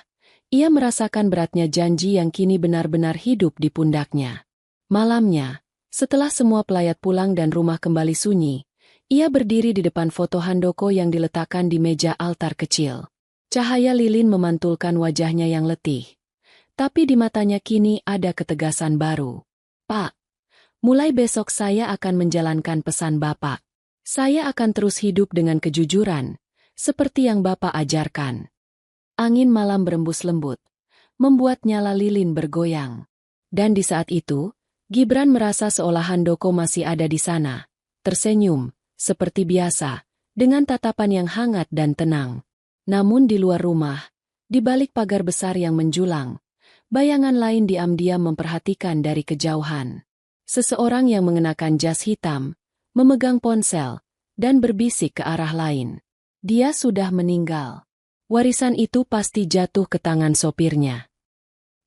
ia merasakan beratnya janji yang kini benar-benar hidup di pundaknya. Malamnya, setelah semua pelayat pulang dan rumah kembali sunyi, ia berdiri di depan foto Handoko yang diletakkan di meja altar kecil. Cahaya lilin memantulkan wajahnya yang letih. Tapi di matanya kini ada ketegasan baru. Pak, mulai besok saya akan menjalankan pesan Bapak. Saya akan terus hidup dengan kejujuran, seperti yang Bapak ajarkan. Angin malam berembus lembut, membuat nyala lilin bergoyang. Dan di saat itu, Gibran merasa seolah Handoko masih ada di sana, tersenyum, seperti biasa, dengan tatapan yang hangat dan tenang. Namun di luar rumah, di balik pagar besar yang menjulang, bayangan lain diam-diam memperhatikan dari kejauhan. Seseorang yang mengenakan jas hitam, memegang ponsel, dan berbisik ke arah lain. Dia sudah meninggal. Warisan itu pasti jatuh ke tangan sopirnya.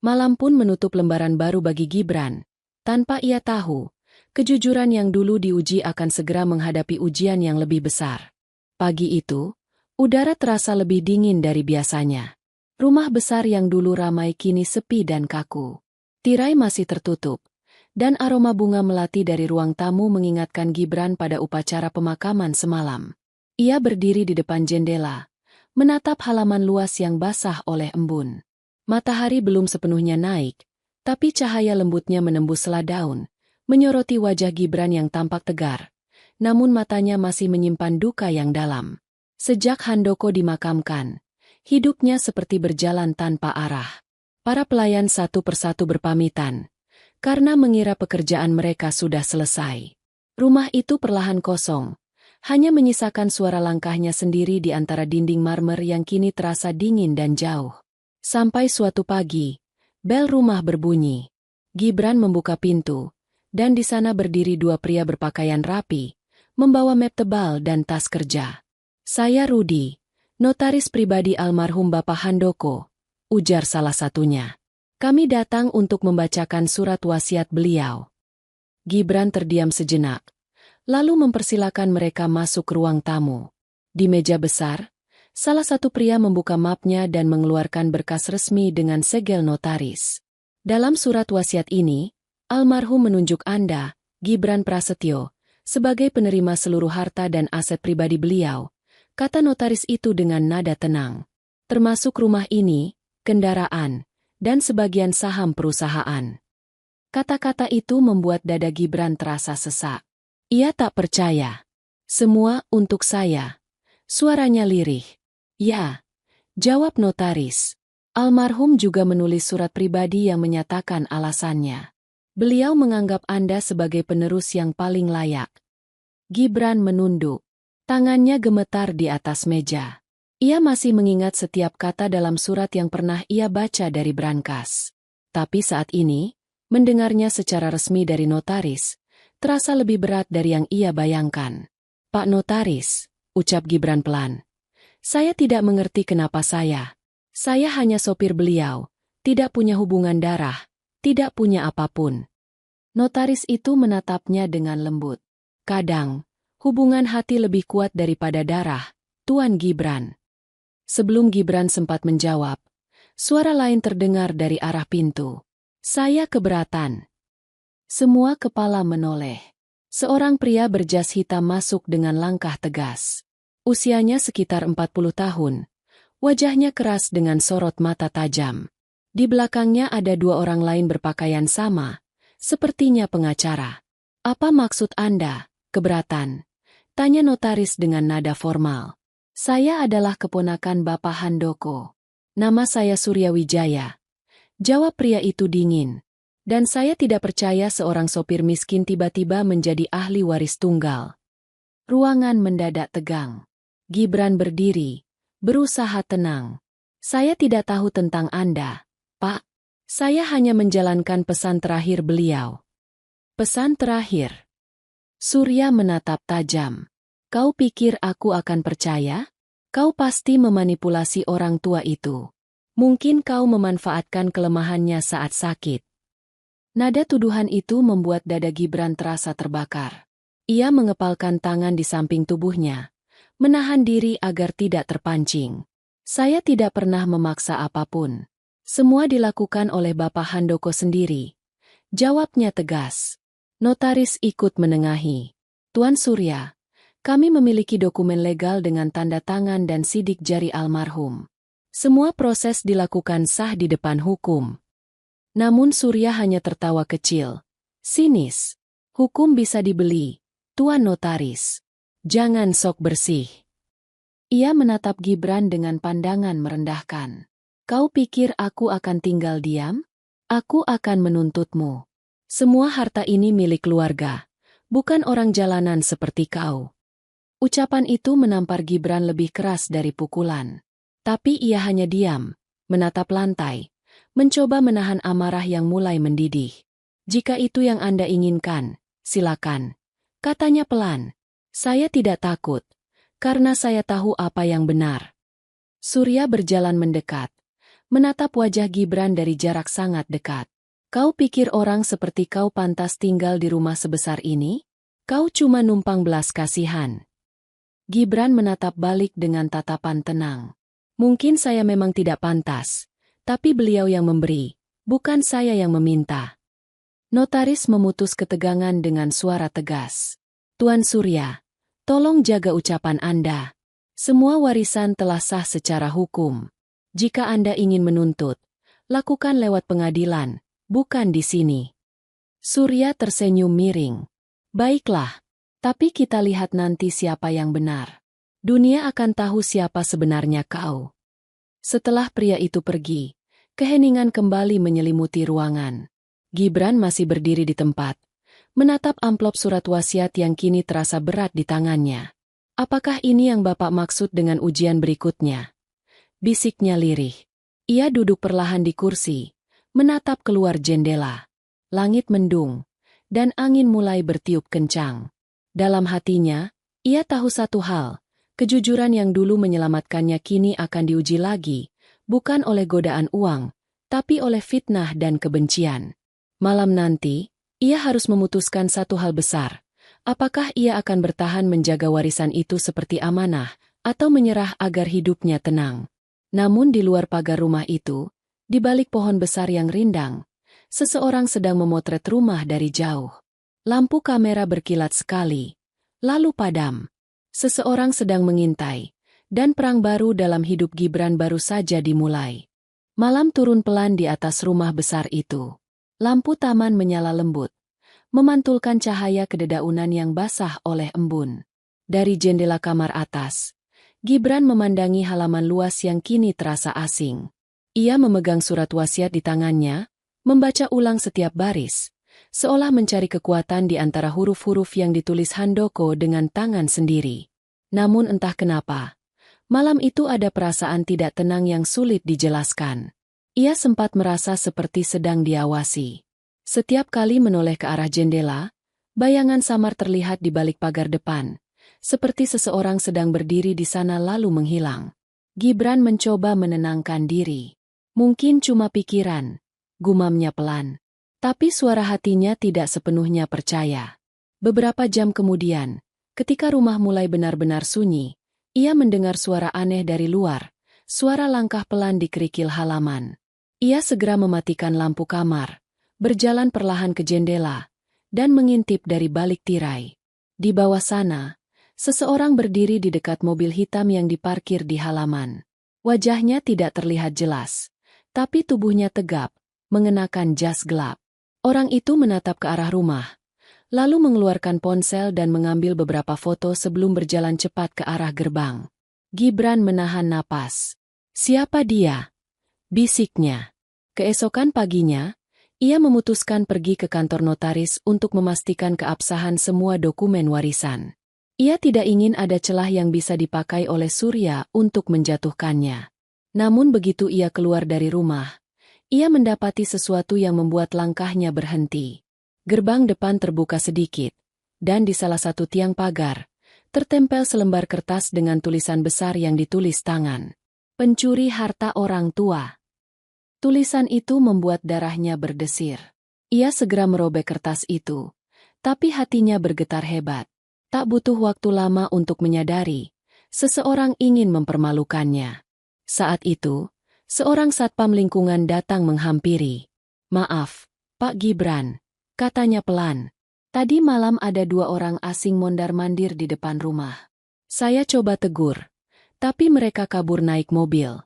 Malam pun menutup lembaran baru bagi Gibran. Tanpa ia tahu, kejujuran yang dulu diuji akan segera menghadapi ujian yang lebih besar. Pagi itu, udara terasa lebih dingin dari biasanya. Rumah besar yang dulu ramai kini sepi dan kaku. Tirai masih tertutup, dan aroma bunga melati dari ruang tamu mengingatkan Gibran pada upacara pemakaman semalam. Ia berdiri di depan jendela, menatap halaman luas yang basah oleh embun. Matahari belum sepenuhnya naik, tapi cahaya lembutnya menembus sela daun, menyoroti wajah Gibran yang tampak tegar, namun matanya masih menyimpan duka yang dalam. Sejak Handoko dimakamkan, hidupnya seperti berjalan tanpa arah. Para pelayan satu persatu berpamitan, karena mengira pekerjaan mereka sudah selesai. Rumah itu perlahan kosong, hanya menyisakan suara langkahnya sendiri di antara dinding marmer yang kini terasa dingin dan jauh. Sampai suatu pagi, bel rumah berbunyi. Gibran membuka pintu, dan di sana berdiri dua pria berpakaian rapi, membawa map tebal dan tas kerja. "Saya Rudi, notaris pribadi almarhum Bapak Handoko," ujar salah satunya. "Kami datang untuk membacakan surat wasiat beliau." Gibran terdiam sejenak, lalu mempersilakan mereka masuk ke ruang tamu. Di meja besar, salah satu pria membuka mapnya dan mengeluarkan berkas resmi dengan segel notaris. Dalam surat wasiat ini, almarhum menunjuk Anda, Gibran Prasetyo, sebagai penerima seluruh harta dan aset pribadi beliau, kata notaris itu dengan nada tenang. Termasuk rumah ini, kendaraan, dan sebagian saham perusahaan. Kata-kata itu membuat dada Gibran terasa sesak. Ia tak percaya. "Semua untuk saya." Suaranya lirih. "Ya," jawab notaris. "Almarhum juga menulis surat pribadi yang menyatakan alasannya. Beliau menganggap Anda sebagai penerus yang paling layak." Gibran menunduk. Tangannya gemetar di atas meja. Ia masih mengingat setiap kata dalam surat yang pernah ia baca dari brankas. Tapi saat ini, mendengarnya secara resmi dari notaris, terasa lebih berat dari yang ia bayangkan. "Pak Notaris," ucap Gibran pelan. "Saya tidak mengerti kenapa saya hanya sopir beliau, tidak punya hubungan darah, tidak punya apapun." Notaris itu menatapnya dengan lembut. "Kadang, hubungan hati lebih kuat daripada darah, Tuan Gibran." Sebelum Gibran sempat menjawab, suara lain terdengar dari arah pintu. "Saya keberatan." Semua kepala menoleh. Seorang pria berjas hitam masuk dengan langkah tegas. Usianya sekitar 40 tahun. Wajahnya keras dengan sorot mata tajam. Di belakangnya ada dua orang lain berpakaian sama, sepertinya pengacara. "Apa maksud Anda, keberatan?" tanya notaris dengan nada formal. "Saya adalah keponakan Bapak Handoko. Nama saya Surya Wijaya," jawab pria itu dingin. "Dan saya tidak percaya seorang sopir miskin tiba-tiba menjadi ahli waris tunggal." Ruangan mendadak tegang. Gibran berdiri, berusaha tenang. "Saya tidak tahu tentang Anda, Pak. Saya hanya menjalankan pesan terakhir beliau." "Pesan terakhir?" Surya menatap tajam. "Kau pikir aku akan percaya? Kau pasti memanipulasi orang tua itu. Mungkin kau memanfaatkan kelemahannya saat sakit." Nada tuduhan itu membuat dada Gibran terasa terbakar. Ia mengepalkan tangan di samping tubuhnya, menahan diri agar tidak terpancing. Saya tidak pernah memaksa apapun. Semua dilakukan oleh Bapak Handoko sendiri. Jawabnya tegas. Notaris ikut menengahi. Tuan Surya, kami memiliki dokumen legal dengan tanda tangan dan sidik jari almarhum. Semua proses dilakukan sah di depan hukum. Namun Surya hanya tertawa kecil. Sinis. Hukum bisa dibeli, Tuan Notaris. Jangan sok bersih. Ia menatap Gibran dengan pandangan merendahkan. Kau pikir aku akan tinggal diam? Aku akan menuntutmu. Semua harta ini milik keluarga, bukan orang jalanan seperti kau. Ucapan itu menampar Gibran lebih keras dari pukulan. Tapi ia hanya diam, menatap lantai, mencoba menahan amarah yang mulai mendidih. Jika itu yang Anda inginkan, silakan. Katanya pelan. Saya tidak takut, karena saya tahu apa yang benar. Surya berjalan mendekat, menatap wajah Gibran dari jarak sangat dekat. Kau pikir orang seperti kau pantas tinggal di rumah sebesar ini? Kau cuma numpang belas kasihan. Gibran menatap balik dengan tatapan tenang. Mungkin saya memang tidak pantas, tapi beliau yang memberi, bukan saya yang meminta. Notaris memutus ketegangan dengan suara tegas. Tuan Surya, tolong jaga ucapan Anda. Semua warisan telah sah secara hukum. Jika Anda ingin menuntut, lakukan lewat pengadilan, bukan di sini. Surya tersenyum miring. Baiklah, tapi kita lihat nanti siapa yang benar. Dunia akan tahu siapa sebenarnya kau. Setelah pria itu pergi, keheningan kembali menyelimuti ruangan. Gibran masih berdiri di tempat, menatap amplop surat wasiat yang kini terasa berat di tangannya. Apakah ini yang Bapak maksud dengan ujian berikutnya? Bisiknya lirih. Ia duduk perlahan di kursi, menatap keluar jendela. Langit mendung, dan angin mulai bertiup kencang. Dalam hatinya, ia tahu satu hal. Kejujuran yang dulu menyelamatkannya kini akan diuji lagi, bukan oleh godaan uang, tapi oleh fitnah dan kebencian. Malam nanti, ia harus memutuskan satu hal besar. Apakah ia akan bertahan menjaga warisan itu seperti amanah, atau menyerah agar hidupnya tenang? Namun di luar pagar rumah itu, di balik pohon besar yang rindang, seseorang sedang memotret rumah dari jauh. Lampu kamera berkilat sekali, lalu padam. Seseorang sedang mengintai, dan perang baru dalam hidup Gibran baru saja dimulai. Malam turun pelan di atas rumah besar itu. Lampu taman menyala lembut, memantulkan cahaya kededaunan yang basah oleh embun. Dari jendela kamar atas, Gibran memandangi halaman luas yang kini terasa asing. Ia memegang surat wasiat di tangannya, membaca ulang setiap baris, seolah mencari kekuatan di antara huruf-huruf yang ditulis Handoko dengan tangan sendiri. Namun entah kenapa, malam itu ada perasaan tidak tenang yang sulit dijelaskan. Ia sempat merasa seperti sedang diawasi. Setiap kali menoleh ke arah jendela, bayangan samar terlihat di balik pagar depan, seperti seseorang sedang berdiri di sana lalu menghilang. Gibran mencoba menenangkan diri. Mungkin cuma pikiran, gumamnya pelan. Tapi suara hatinya tidak sepenuhnya percaya. Beberapa jam kemudian, ketika rumah mulai benar-benar sunyi, ia mendengar suara aneh dari luar, suara langkah pelan di kerikil halaman. Ia segera mematikan lampu kamar, berjalan perlahan ke jendela, dan mengintip dari balik tirai. Di bawah sana, seseorang berdiri di dekat mobil hitam yang diparkir di halaman. Wajahnya tidak terlihat jelas, tapi tubuhnya tegap, mengenakan jas gelap. Orang itu menatap ke arah rumah, lalu mengeluarkan ponsel dan mengambil beberapa foto sebelum berjalan cepat ke arah gerbang. Gibran menahan napas. Siapa dia? Bisiknya. Keesokan paginya, ia memutuskan pergi ke kantor notaris untuk memastikan keabsahan semua dokumen warisan. Ia tidak ingin ada celah yang bisa dipakai oleh Surya untuk menjatuhkannya. Namun begitu ia keluar dari rumah, ia mendapati sesuatu yang membuat langkahnya berhenti. Gerbang depan terbuka sedikit, dan di salah satu tiang pagar, tertempel selembar kertas dengan tulisan besar yang ditulis tangan. Pencuri harta orang tua. Tulisan itu membuat darahnya berdesir. Ia segera merobek kertas itu, tapi hatinya bergetar hebat. Tak butuh waktu lama untuk menyadari, seseorang ingin mempermalukannya. Saat itu, seorang satpam lingkungan datang menghampiri. "Maaf, Pak Gibran," katanya pelan. "Tadi malam ada 2 orang asing mondar-mandir di depan rumah. Saya coba tegur, tapi mereka kabur naik mobil."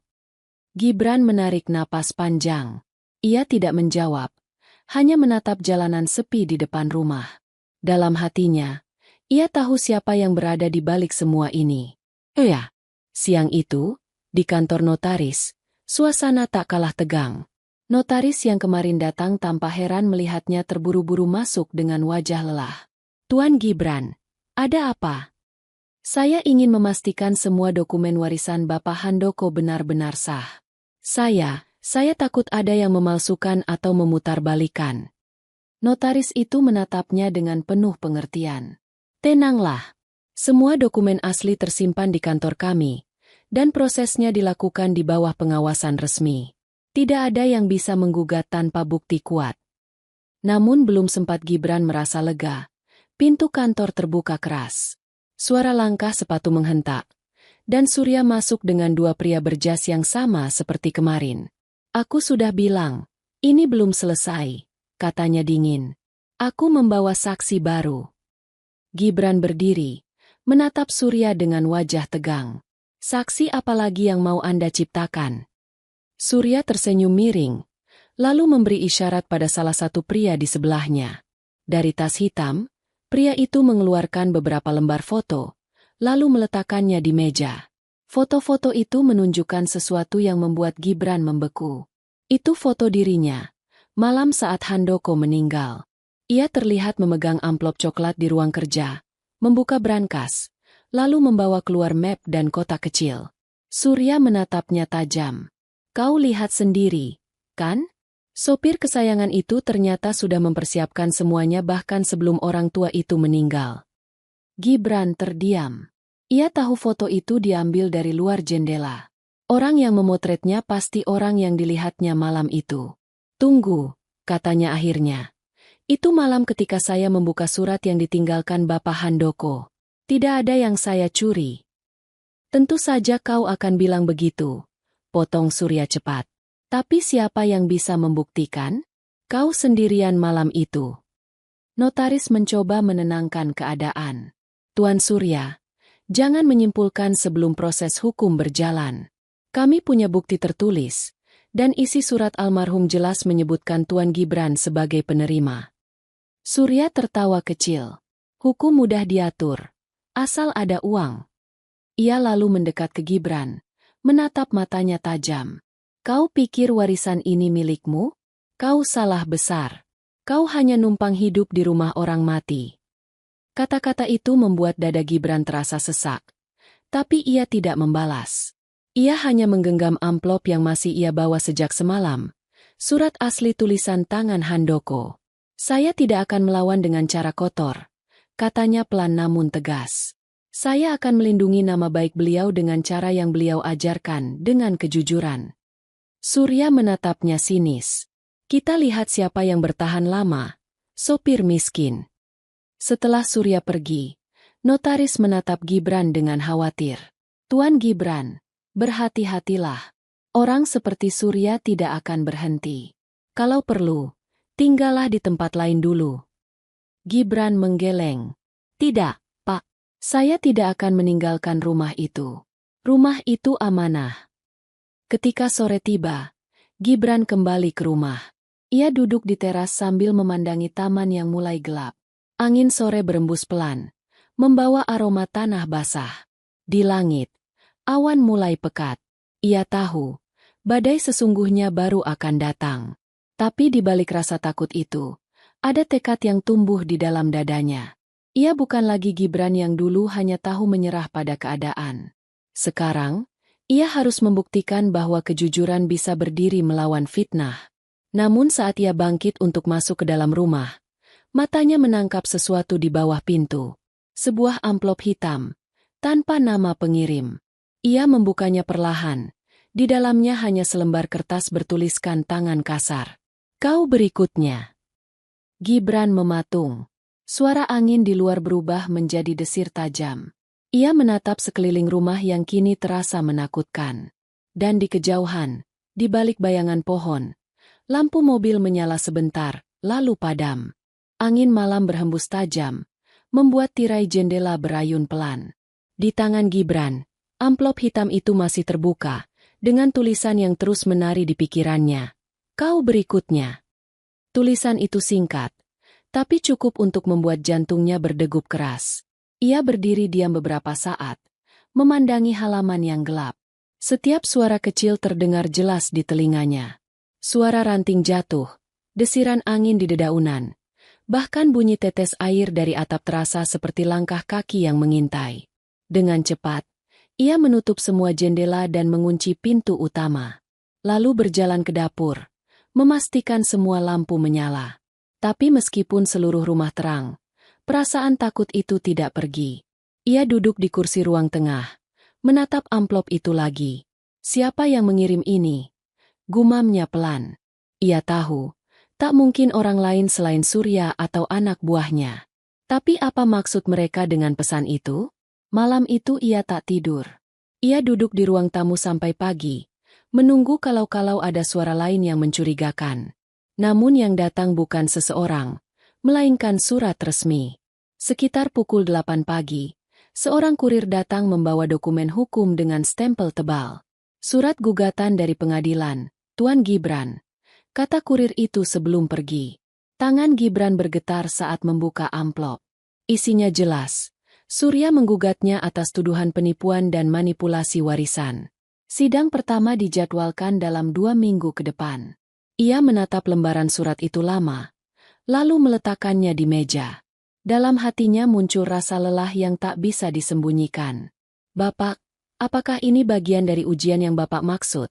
Gibran menarik napas panjang. Ia tidak menjawab, hanya menatap jalanan sepi di depan rumah. Dalam hatinya, ia tahu siapa yang berada di balik semua ini. Siang itu, di kantor notaris, suasana tak kalah tegang. Notaris yang kemarin datang tanpa heran melihatnya terburu-buru masuk dengan wajah lelah. "Tuan Gibran, ada apa?" "Saya ingin memastikan semua dokumen warisan Bapak Handoko benar-benar sah. Saya takut ada yang memalsukan atau memutarbalikkan." Notaris itu menatapnya dengan penuh pengertian. "Tenanglah. Semua dokumen asli tersimpan di kantor kami, dan prosesnya dilakukan di bawah pengawasan resmi. Tidak ada yang bisa menggugat tanpa bukti kuat." Namun belum sempat Gibran merasa lega, pintu kantor terbuka keras. Suara langkah sepatu menghentak, dan Surya masuk dengan 2 pria berjas yang sama seperti kemarin. "Aku sudah bilang, ini belum selesai," katanya dingin. "Aku membawa saksi baru." Gibran berdiri, menatap Surya dengan wajah tegang. "Saksi apa lagi yang mau Anda ciptakan?" Surya tersenyum miring, lalu memberi isyarat pada salah satu pria di sebelahnya. Dari tas hitam, pria itu mengeluarkan beberapa lembar foto, lalu meletakkannya di meja. Foto-foto itu menunjukkan sesuatu yang membuat Gibran membeku. Itu foto dirinya, malam saat Handoko meninggal. Ia terlihat memegang amplop coklat di ruang kerja, membuka brankas, lalu membawa keluar map dan kotak kecil. Surya menatapnya tajam. "Kau lihat sendiri, kan? Sopir kesayangan itu ternyata sudah mempersiapkan semuanya bahkan sebelum orang tua itu meninggal." Gibran terdiam. Ia tahu foto itu diambil dari luar jendela. Orang yang memotretnya pasti orang yang dilihatnya malam itu. "Tunggu," katanya akhirnya. "Itu malam ketika saya membuka surat yang ditinggalkan Bapak Handoko. Tidak ada yang saya curi." "Tentu saja kau akan bilang begitu," potong Surya cepat. "Tapi siapa yang bisa membuktikan? Kau sendirian malam itu." Notaris mencoba menenangkan keadaan. "Tuan Surya, jangan menyimpulkan sebelum proses hukum berjalan. Kami punya bukti tertulis, dan isi surat almarhum jelas menyebutkan Tuan Gibran sebagai penerima." Surya tertawa kecil. "Hukum mudah diatur, asal ada uang." Ia lalu mendekat ke Gibran, menatap matanya tajam. "Kau pikir warisan ini milikmu? Kau salah besar. Kau hanya numpang hidup di rumah orang mati." Kata-kata itu membuat dada Gibran terasa sesak. Tapi ia tidak membalas. Ia hanya menggenggam amplop yang masih ia bawa sejak semalam. Surat asli tulisan tangan Handoko. "Saya tidak akan melawan dengan cara kotor," katanya pelan namun tegas. "Saya akan melindungi nama baik beliau dengan cara yang beliau ajarkan, dengan kejujuran." Surya menatapnya sinis. "Kita lihat siapa yang bertahan lama. Sopir miskin." Setelah Surya pergi, notaris menatap Gibran dengan khawatir. "Tuan Gibran, berhati-hatilah. Orang seperti Surya tidak akan berhenti. Kalau perlu, tinggallah di tempat lain dulu." Gibran menggeleng. "Tidak, Pak. Saya tidak akan meninggalkan rumah itu. Rumah itu amanah." Ketika sore tiba, Gibran kembali ke rumah. Ia duduk di teras sambil memandangi taman yang mulai gelap. Angin sore berembus pelan, membawa aroma tanah basah. Di langit, awan mulai pekat. Ia tahu, badai sesungguhnya baru akan datang. Tapi di balik rasa takut itu, ada tekad yang tumbuh di dalam dadanya. Ia bukan lagi Gibran yang dulu hanya tahu menyerah pada keadaan. Sekarang, ia harus membuktikan bahwa kejujuran bisa berdiri melawan fitnah. Namun saat ia bangkit untuk masuk ke dalam rumah, matanya menangkap sesuatu di bawah pintu. Sebuah amplop hitam, tanpa nama pengirim. Ia membukanya perlahan. Di dalamnya hanya selembar kertas bertuliskan tangan kasar. "Kau berikutnya." Gibran mematung. Suara angin di luar berubah menjadi desir tajam. Ia menatap sekeliling rumah yang kini terasa menakutkan. Dan di kejauhan, di balik bayangan pohon, lampu mobil menyala sebentar, lalu padam. Angin malam berhembus tajam, membuat tirai jendela berayun pelan. Di tangan Gibran, amplop hitam itu masih terbuka, dengan tulisan yang terus menari di pikirannya. Kau berikutnya. Tulisan itu singkat, tapi cukup untuk membuat jantungnya berdegup keras. Ia berdiri diam beberapa saat, memandangi halaman yang gelap. Setiap suara kecil terdengar jelas di telinganya. Suara ranting jatuh, desiran angin di dedaunan, bahkan bunyi tetes air dari atap terasa seperti langkah kaki yang mengintai. Dengan cepat, ia menutup semua jendela dan mengunci pintu utama. Lalu berjalan ke dapur, memastikan semua lampu menyala. Tapi meskipun seluruh rumah terang, perasaan takut itu tidak pergi. Ia duduk di kursi ruang tengah, menatap amplop itu lagi. Siapa yang mengirim ini? Gumamnya pelan. Ia tahu, tak mungkin orang lain selain Surya atau anak buahnya. Tapi apa maksud mereka dengan pesan itu? Malam itu ia tak tidur. Ia duduk di ruang tamu sampai pagi, menunggu kalau-kalau ada suara lain yang mencurigakan. Namun yang datang bukan seseorang, melainkan surat resmi. Sekitar pukul 8 pagi, seorang kurir datang membawa dokumen hukum dengan stempel tebal. Surat gugatan dari pengadilan, Tuan Gibran, kata kurir itu sebelum pergi. Tangan Gibran bergetar saat membuka amplop. Isinya jelas, Surya menggugatnya atas tuduhan penipuan dan manipulasi warisan. Sidang pertama dijadwalkan dalam 2 minggu ke depan. Ia menatap lembaran surat itu lama, lalu meletakkannya di meja. Dalam hatinya muncul rasa lelah yang tak bisa disembunyikan. Bapak, apakah ini bagian dari ujian yang Bapak maksud?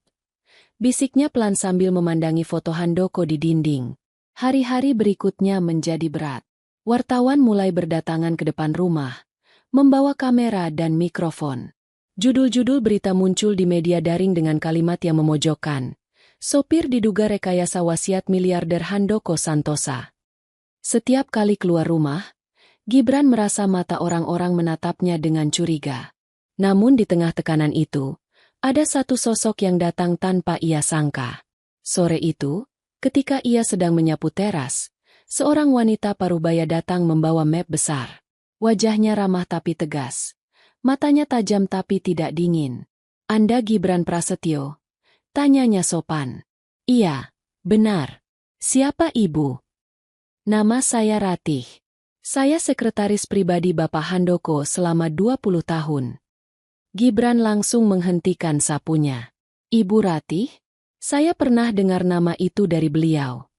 Bisiknya pelan sambil memandangi foto Handoko di dinding. Hari-hari berikutnya menjadi berat. Wartawan mulai berdatangan ke depan rumah, membawa kamera dan mikrofon. Judul-judul berita muncul di media daring dengan kalimat yang memojokkan. Sopir diduga rekayasa wasiat miliarder Handoko Santosa. Setiap kali keluar rumah, Gibran merasa mata orang-orang menatapnya dengan curiga. Namun di tengah tekanan itu, ada satu sosok yang datang tanpa ia sangka. Sore itu, ketika ia sedang menyapu teras, seorang wanita parubaya datang membawa map besar. Wajahnya ramah tapi tegas. Matanya tajam tapi tidak dingin. Anda Gibran Prasetyo? Tanyanya sopan. Iya, benar. Siapa ibu? Nama saya Ratih. Saya sekretaris pribadi Bapak Handoko selama 20 tahun. Gibran langsung menghentikan sapunya. Ibu Ratih? Saya pernah dengar nama itu dari beliau.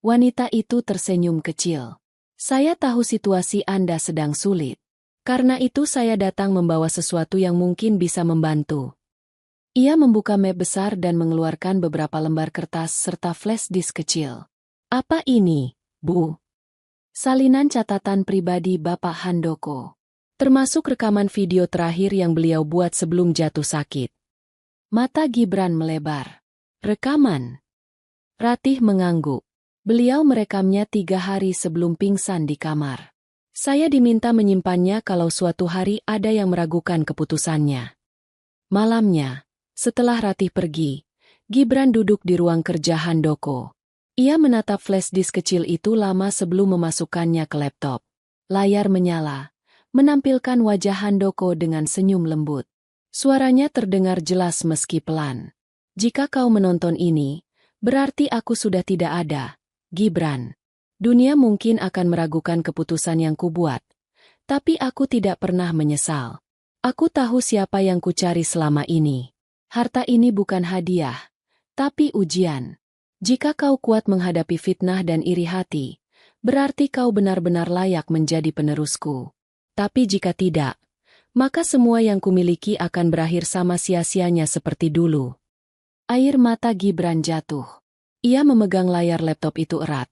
Wanita itu tersenyum kecil. Saya tahu situasi Anda sedang sulit. Karena itu saya datang membawa sesuatu yang mungkin bisa membantu. Ia membuka map besar dan mengeluarkan beberapa lembar kertas serta flash disk kecil. Apa ini, Bu? Salinan catatan pribadi Bapak Handoko. Termasuk rekaman video terakhir yang beliau buat sebelum jatuh sakit. Mata Gibran melebar. Rekaman. Ratih mengangguk. Beliau merekamnya 3 hari sebelum pingsan di kamar. Saya diminta menyimpannya kalau suatu hari ada yang meragukan keputusannya. Malamnya, setelah Ratih pergi, Gibran duduk di ruang kerja Handoko. Ia menatap flash disk kecil itu lama sebelum memasukkannya ke laptop. Layar menyala, menampilkan wajah Handoko dengan senyum lembut. Suaranya terdengar jelas meski pelan. Jika kau menonton ini, berarti aku sudah tidak ada, Gibran. Dunia mungkin akan meragukan keputusan yang kubuat, tapi aku tidak pernah menyesal. Aku tahu siapa yang kucari selama ini. Harta ini bukan hadiah, tapi ujian. Jika kau kuat menghadapi fitnah dan iri hati, berarti kau benar-benar layak menjadi penerusku. Tapi jika tidak, maka semua yang kumiliki akan berakhir sama sia-sianya seperti dulu. Air mata Gibran jatuh. Ia memegang layar laptop itu erat,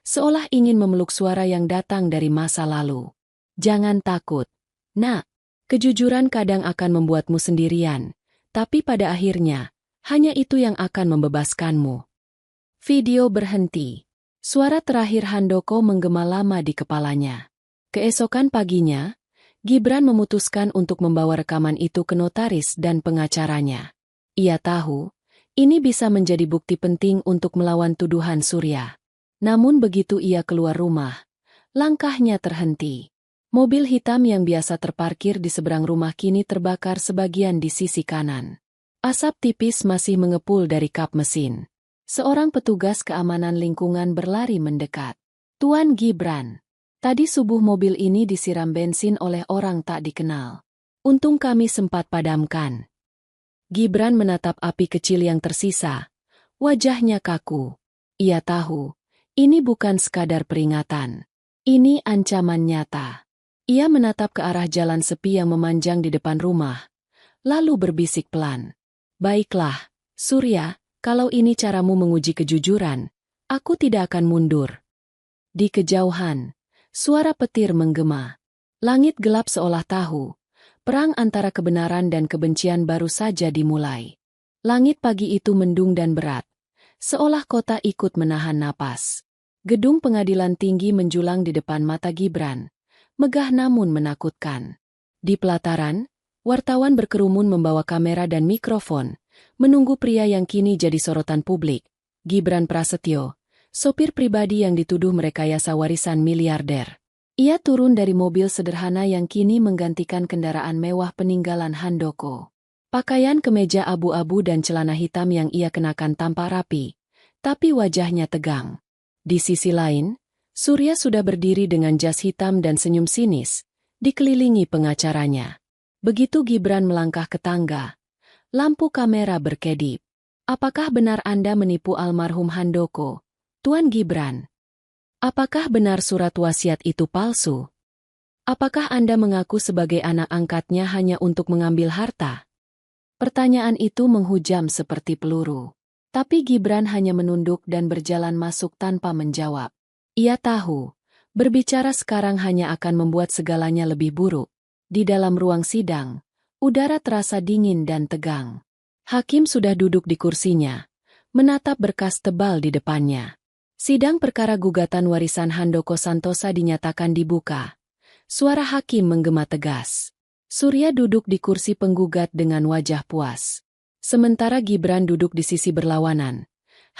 seolah ingin memeluk suara yang datang dari masa lalu. Jangan takut, Nak. Kejujuran kadang akan membuatmu sendirian. Tapi pada akhirnya, hanya itu yang akan membebaskanmu. Video berhenti. Suara terakhir Handoko menggema lama di kepalanya. Keesokan paginya, Gibran memutuskan untuk membawa rekaman itu ke notaris dan pengacaranya. Ia tahu, ini bisa menjadi bukti penting untuk melawan tuduhan Surya. Namun begitu ia keluar rumah, langkahnya terhenti. Mobil hitam yang biasa terparkir di seberang rumah kini terbakar sebagian di sisi kanan. Asap tipis masih mengepul dari kap mesin. Seorang petugas keamanan lingkungan berlari mendekat. "Tuan Gibran, tadi subuh mobil ini disiram bensin oleh orang tak dikenal. Untung kami sempat padamkan." Gibran menatap api kecil yang tersisa. Wajahnya kaku. Ia tahu, ini bukan sekadar peringatan. Ini ancaman nyata. Ia menatap ke arah jalan sepi yang memanjang di depan rumah, lalu berbisik pelan. "Baiklah, Surya, kalau ini caramu menguji kejujuran, aku tidak akan mundur." Di kejauhan, suara petir menggema. Langit gelap seolah tahu, perang antara kebenaran dan kebencian baru saja dimulai. Langit pagi itu mendung dan berat, seolah kota ikut menahan napas. Gedung pengadilan tinggi menjulang di depan mata Gibran, megah namun menakutkan. Di pelataran, wartawan berkerumun membawa kamera dan mikrofon, menunggu pria yang kini jadi sorotan publik, Gibran Prasetyo, sopir pribadi yang dituduh merekayasa warisan miliarder. Ia turun dari mobil sederhana yang kini menggantikan kendaraan mewah peninggalan Handoko. Pakaian kemeja abu-abu dan celana hitam yang ia kenakan tampak rapi, tapi wajahnya tegang. Di sisi lain, Surya sudah berdiri dengan jas hitam dan senyum sinis, dikelilingi pengacaranya. Begitu Gibran melangkah ke tangga, lampu kamera berkedip. "Apakah benar Anda menipu almarhum Handoko, Tuan Gibran? Apakah benar surat wasiat itu palsu? Apakah Anda mengaku sebagai anak angkatnya hanya untuk mengambil harta?" Pertanyaan itu menghujam seperti peluru. Tapi Gibran hanya menunduk dan berjalan masuk tanpa menjawab. Ia tahu, berbicara sekarang hanya akan membuat segalanya lebih buruk. Di dalam ruang sidang, udara terasa dingin dan tegang. Hakim sudah duduk di kursinya, menatap berkas tebal di depannya. Sidang perkara gugatan warisan Handoko Santosa dinyatakan dibuka. Suara hakim menggema tegas. Surya duduk di kursi penggugat dengan wajah puas. Sementara Gibran duduk di sisi berlawanan,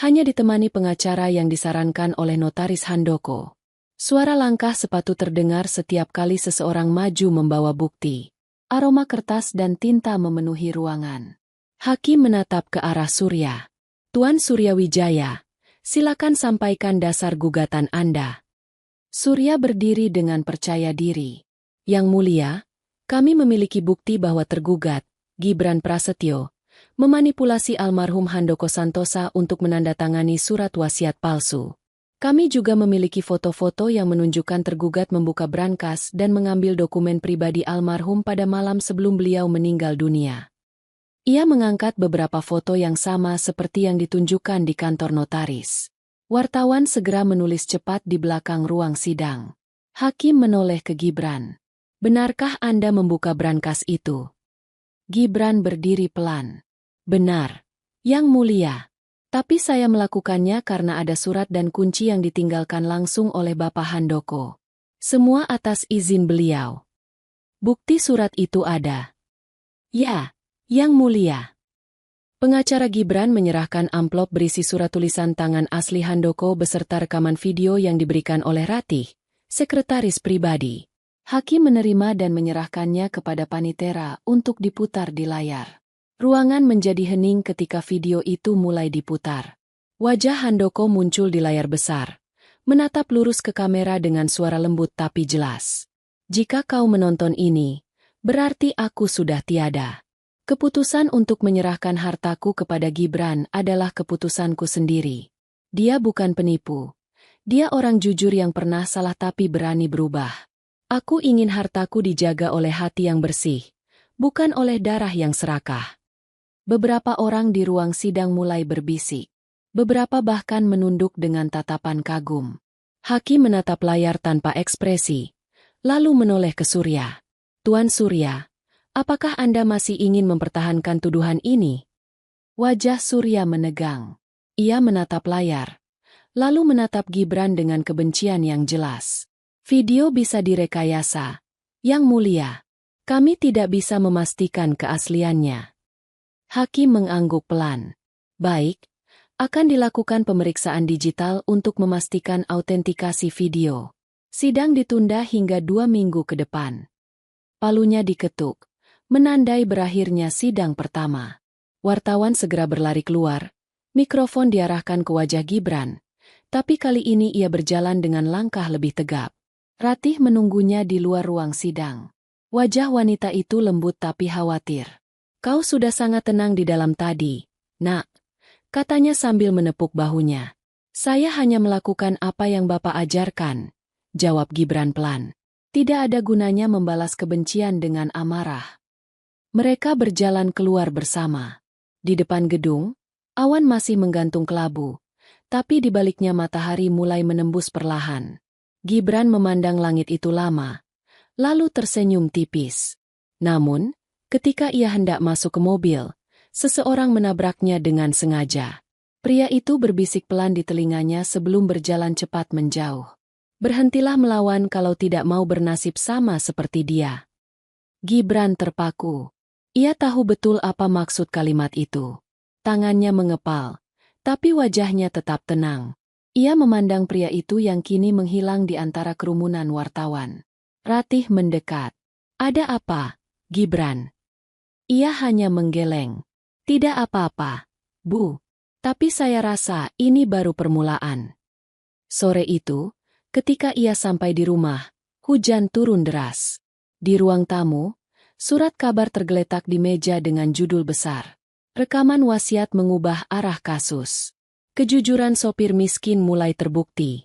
hanya ditemani pengacara yang disarankan oleh notaris Handoko. Suara langkah sepatu terdengar setiap kali seseorang maju membawa bukti. Aroma kertas dan tinta memenuhi ruangan. Hakim menatap ke arah Surya. "Tuan Surya Wijaya, silakan sampaikan dasar gugatan Anda." Surya berdiri dengan percaya diri. "Yang mulia, kami memiliki bukti bahwa tergugat, Gibran Prasetyo, memanipulasi almarhum Handoko Santosa untuk menandatangani surat wasiat palsu. Kami juga memiliki foto-foto yang menunjukkan tergugat membuka brankas dan mengambil dokumen pribadi almarhum pada malam sebelum beliau meninggal dunia." Ia mengangkat beberapa foto yang sama seperti yang ditunjukkan di kantor notaris. Wartawan segera menulis cepat di belakang ruang sidang. Hakim menoleh ke Gibran. "Benarkah Anda membuka brankas itu?" Gibran berdiri pelan. "Benar, Yang Mulia. Tapi saya melakukannya karena ada surat dan kunci yang ditinggalkan langsung oleh Bapak Handoko. Semua atas izin beliau." "Bukti surat itu ada?" "Ya, Yang Mulia." Pengacara Gibran menyerahkan amplop berisi surat tulisan tangan asli Handoko beserta rekaman video yang diberikan oleh Ratih, sekretaris pribadi. Hakim menerima dan menyerahkannya kepada Panitera untuk diputar di layar. Ruangan menjadi hening ketika video itu mulai diputar. Wajah Handoko muncul di layar besar, menatap lurus ke kamera dengan suara lembut tapi jelas. "Jika kau menonton ini, berarti aku sudah tiada. Keputusan untuk menyerahkan hartaku kepada Gibran adalah keputusanku sendiri. Dia bukan penipu. Dia orang jujur yang pernah salah tapi berani berubah. Aku ingin hartaku dijaga oleh hati yang bersih, bukan oleh darah yang serakah." Beberapa orang di ruang sidang mulai berbisik. Beberapa bahkan menunduk dengan tatapan kagum. Hakim menatap layar tanpa ekspresi, lalu menoleh ke Surya. "Tuan Surya, apakah Anda masih ingin mempertahankan tuduhan ini?" Wajah Surya menegang. Ia menatap layar, lalu menatap Gibran dengan kebencian yang jelas. Video bisa direkayasa. Yang mulia, kami tidak bisa memastikan keasliannya. Hakim mengangguk pelan. Baik, akan dilakukan pemeriksaan digital untuk memastikan autentikasi video. Sidang ditunda hingga 2 minggu ke depan. Palunya diketuk, menandai berakhirnya sidang pertama. Wartawan segera berlari keluar, mikrofon diarahkan ke wajah Gibran, tapi kali ini ia berjalan dengan langkah lebih tegap. Ratih menunggunya di luar ruang sidang. Wajah wanita itu lembut tapi khawatir. Kau sudah sangat tenang di dalam tadi, nak, katanya sambil menepuk bahunya. Saya hanya melakukan apa yang Bapak ajarkan, jawab Gibran pelan. Tidak ada gunanya membalas kebencian dengan amarah. Mereka berjalan keluar bersama. Di depan gedung, awan masih menggantung kelabu, tapi di baliknya matahari mulai menembus perlahan. Gibran memandang langit itu lama, lalu tersenyum tipis. Namun, ketika ia hendak masuk ke mobil, seseorang menabraknya dengan sengaja. Pria itu berbisik pelan di telinganya sebelum berjalan cepat menjauh. Berhentilah melawan kalau tidak mau bernasib sama seperti dia. Gibran terpaku. Ia tahu betul apa maksud kalimat itu. Tangannya mengepal, tapi wajahnya tetap tenang. Ia memandang pria itu yang kini menghilang di antara kerumunan wartawan. Ratih mendekat. Ada apa, Gibran? Ia hanya menggeleng. Tidak apa-apa, Bu. Tapi saya rasa ini baru permulaan. Sore itu, ketika ia sampai di rumah, hujan turun deras. Di ruang tamu, surat kabar tergeletak di meja dengan judul besar. Rekaman wasiat mengubah arah kasus. Kejujuran sopir miskin mulai terbukti.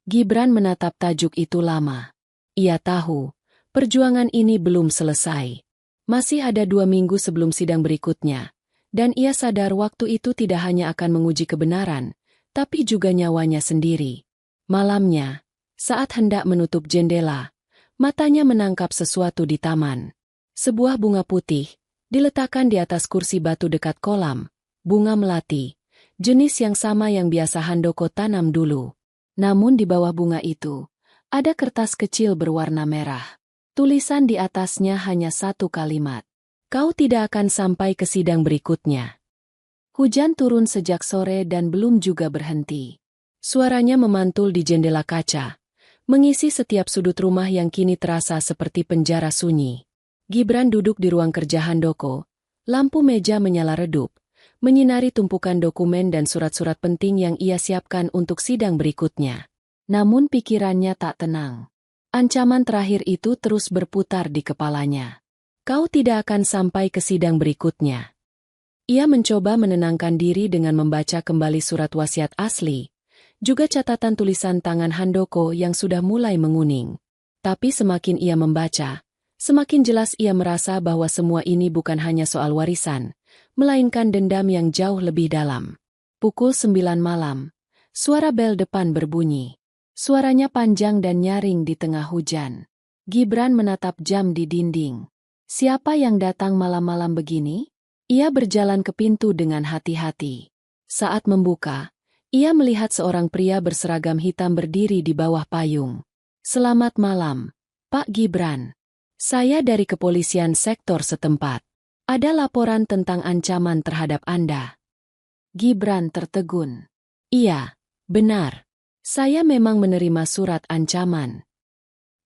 Gibran menatap tajuk itu lama. Ia tahu, perjuangan ini belum selesai. Masih ada 2 minggu sebelum sidang berikutnya. Dan ia sadar waktu itu tidak hanya akan menguji kebenaran, tapi juga nyawanya sendiri. Malamnya, saat hendak menutup jendela, matanya menangkap sesuatu di taman. Sebuah bunga putih, diletakkan di atas kursi batu dekat kolam, bunga melati, jenis yang sama yang biasa Handoko tanam dulu. Namun di bawah bunga itu, ada kertas kecil berwarna merah. Tulisan di atasnya hanya satu kalimat. Kau tidak akan sampai ke sidang berikutnya. Hujan turun sejak sore dan belum juga berhenti. Suaranya memantul di jendela kaca, mengisi setiap sudut rumah yang kini terasa seperti penjara sunyi. Gibran duduk di ruang kerja Handoko, lampu meja menyala redup, menyinari tumpukan dokumen dan surat-surat penting yang ia siapkan untuk sidang berikutnya. Namun pikirannya tak tenang. Ancaman terakhir itu terus berputar di kepalanya. Kau tidak akan sampai ke sidang berikutnya. Ia mencoba menenangkan diri dengan membaca kembali surat wasiat asli, juga catatan tulisan tangan Handoko yang sudah mulai menguning. Tapi semakin ia membaca, semakin jelas ia merasa bahwa semua ini bukan hanya soal warisan, melainkan dendam yang jauh lebih dalam. Pukul 9 malam, suara bel depan berbunyi. Suaranya panjang dan nyaring di tengah hujan. Gibran menatap jam di dinding. Siapa yang datang malam-malam begini? Ia berjalan ke pintu dengan hati-hati. Saat membuka, ia melihat seorang pria berseragam hitam berdiri di bawah payung. Selamat malam, Pak Gibran. Saya dari kepolisian sektor setempat. Ada laporan tentang ancaman terhadap Anda. Gibran tertegun. Iya, benar. Saya memang menerima surat ancaman.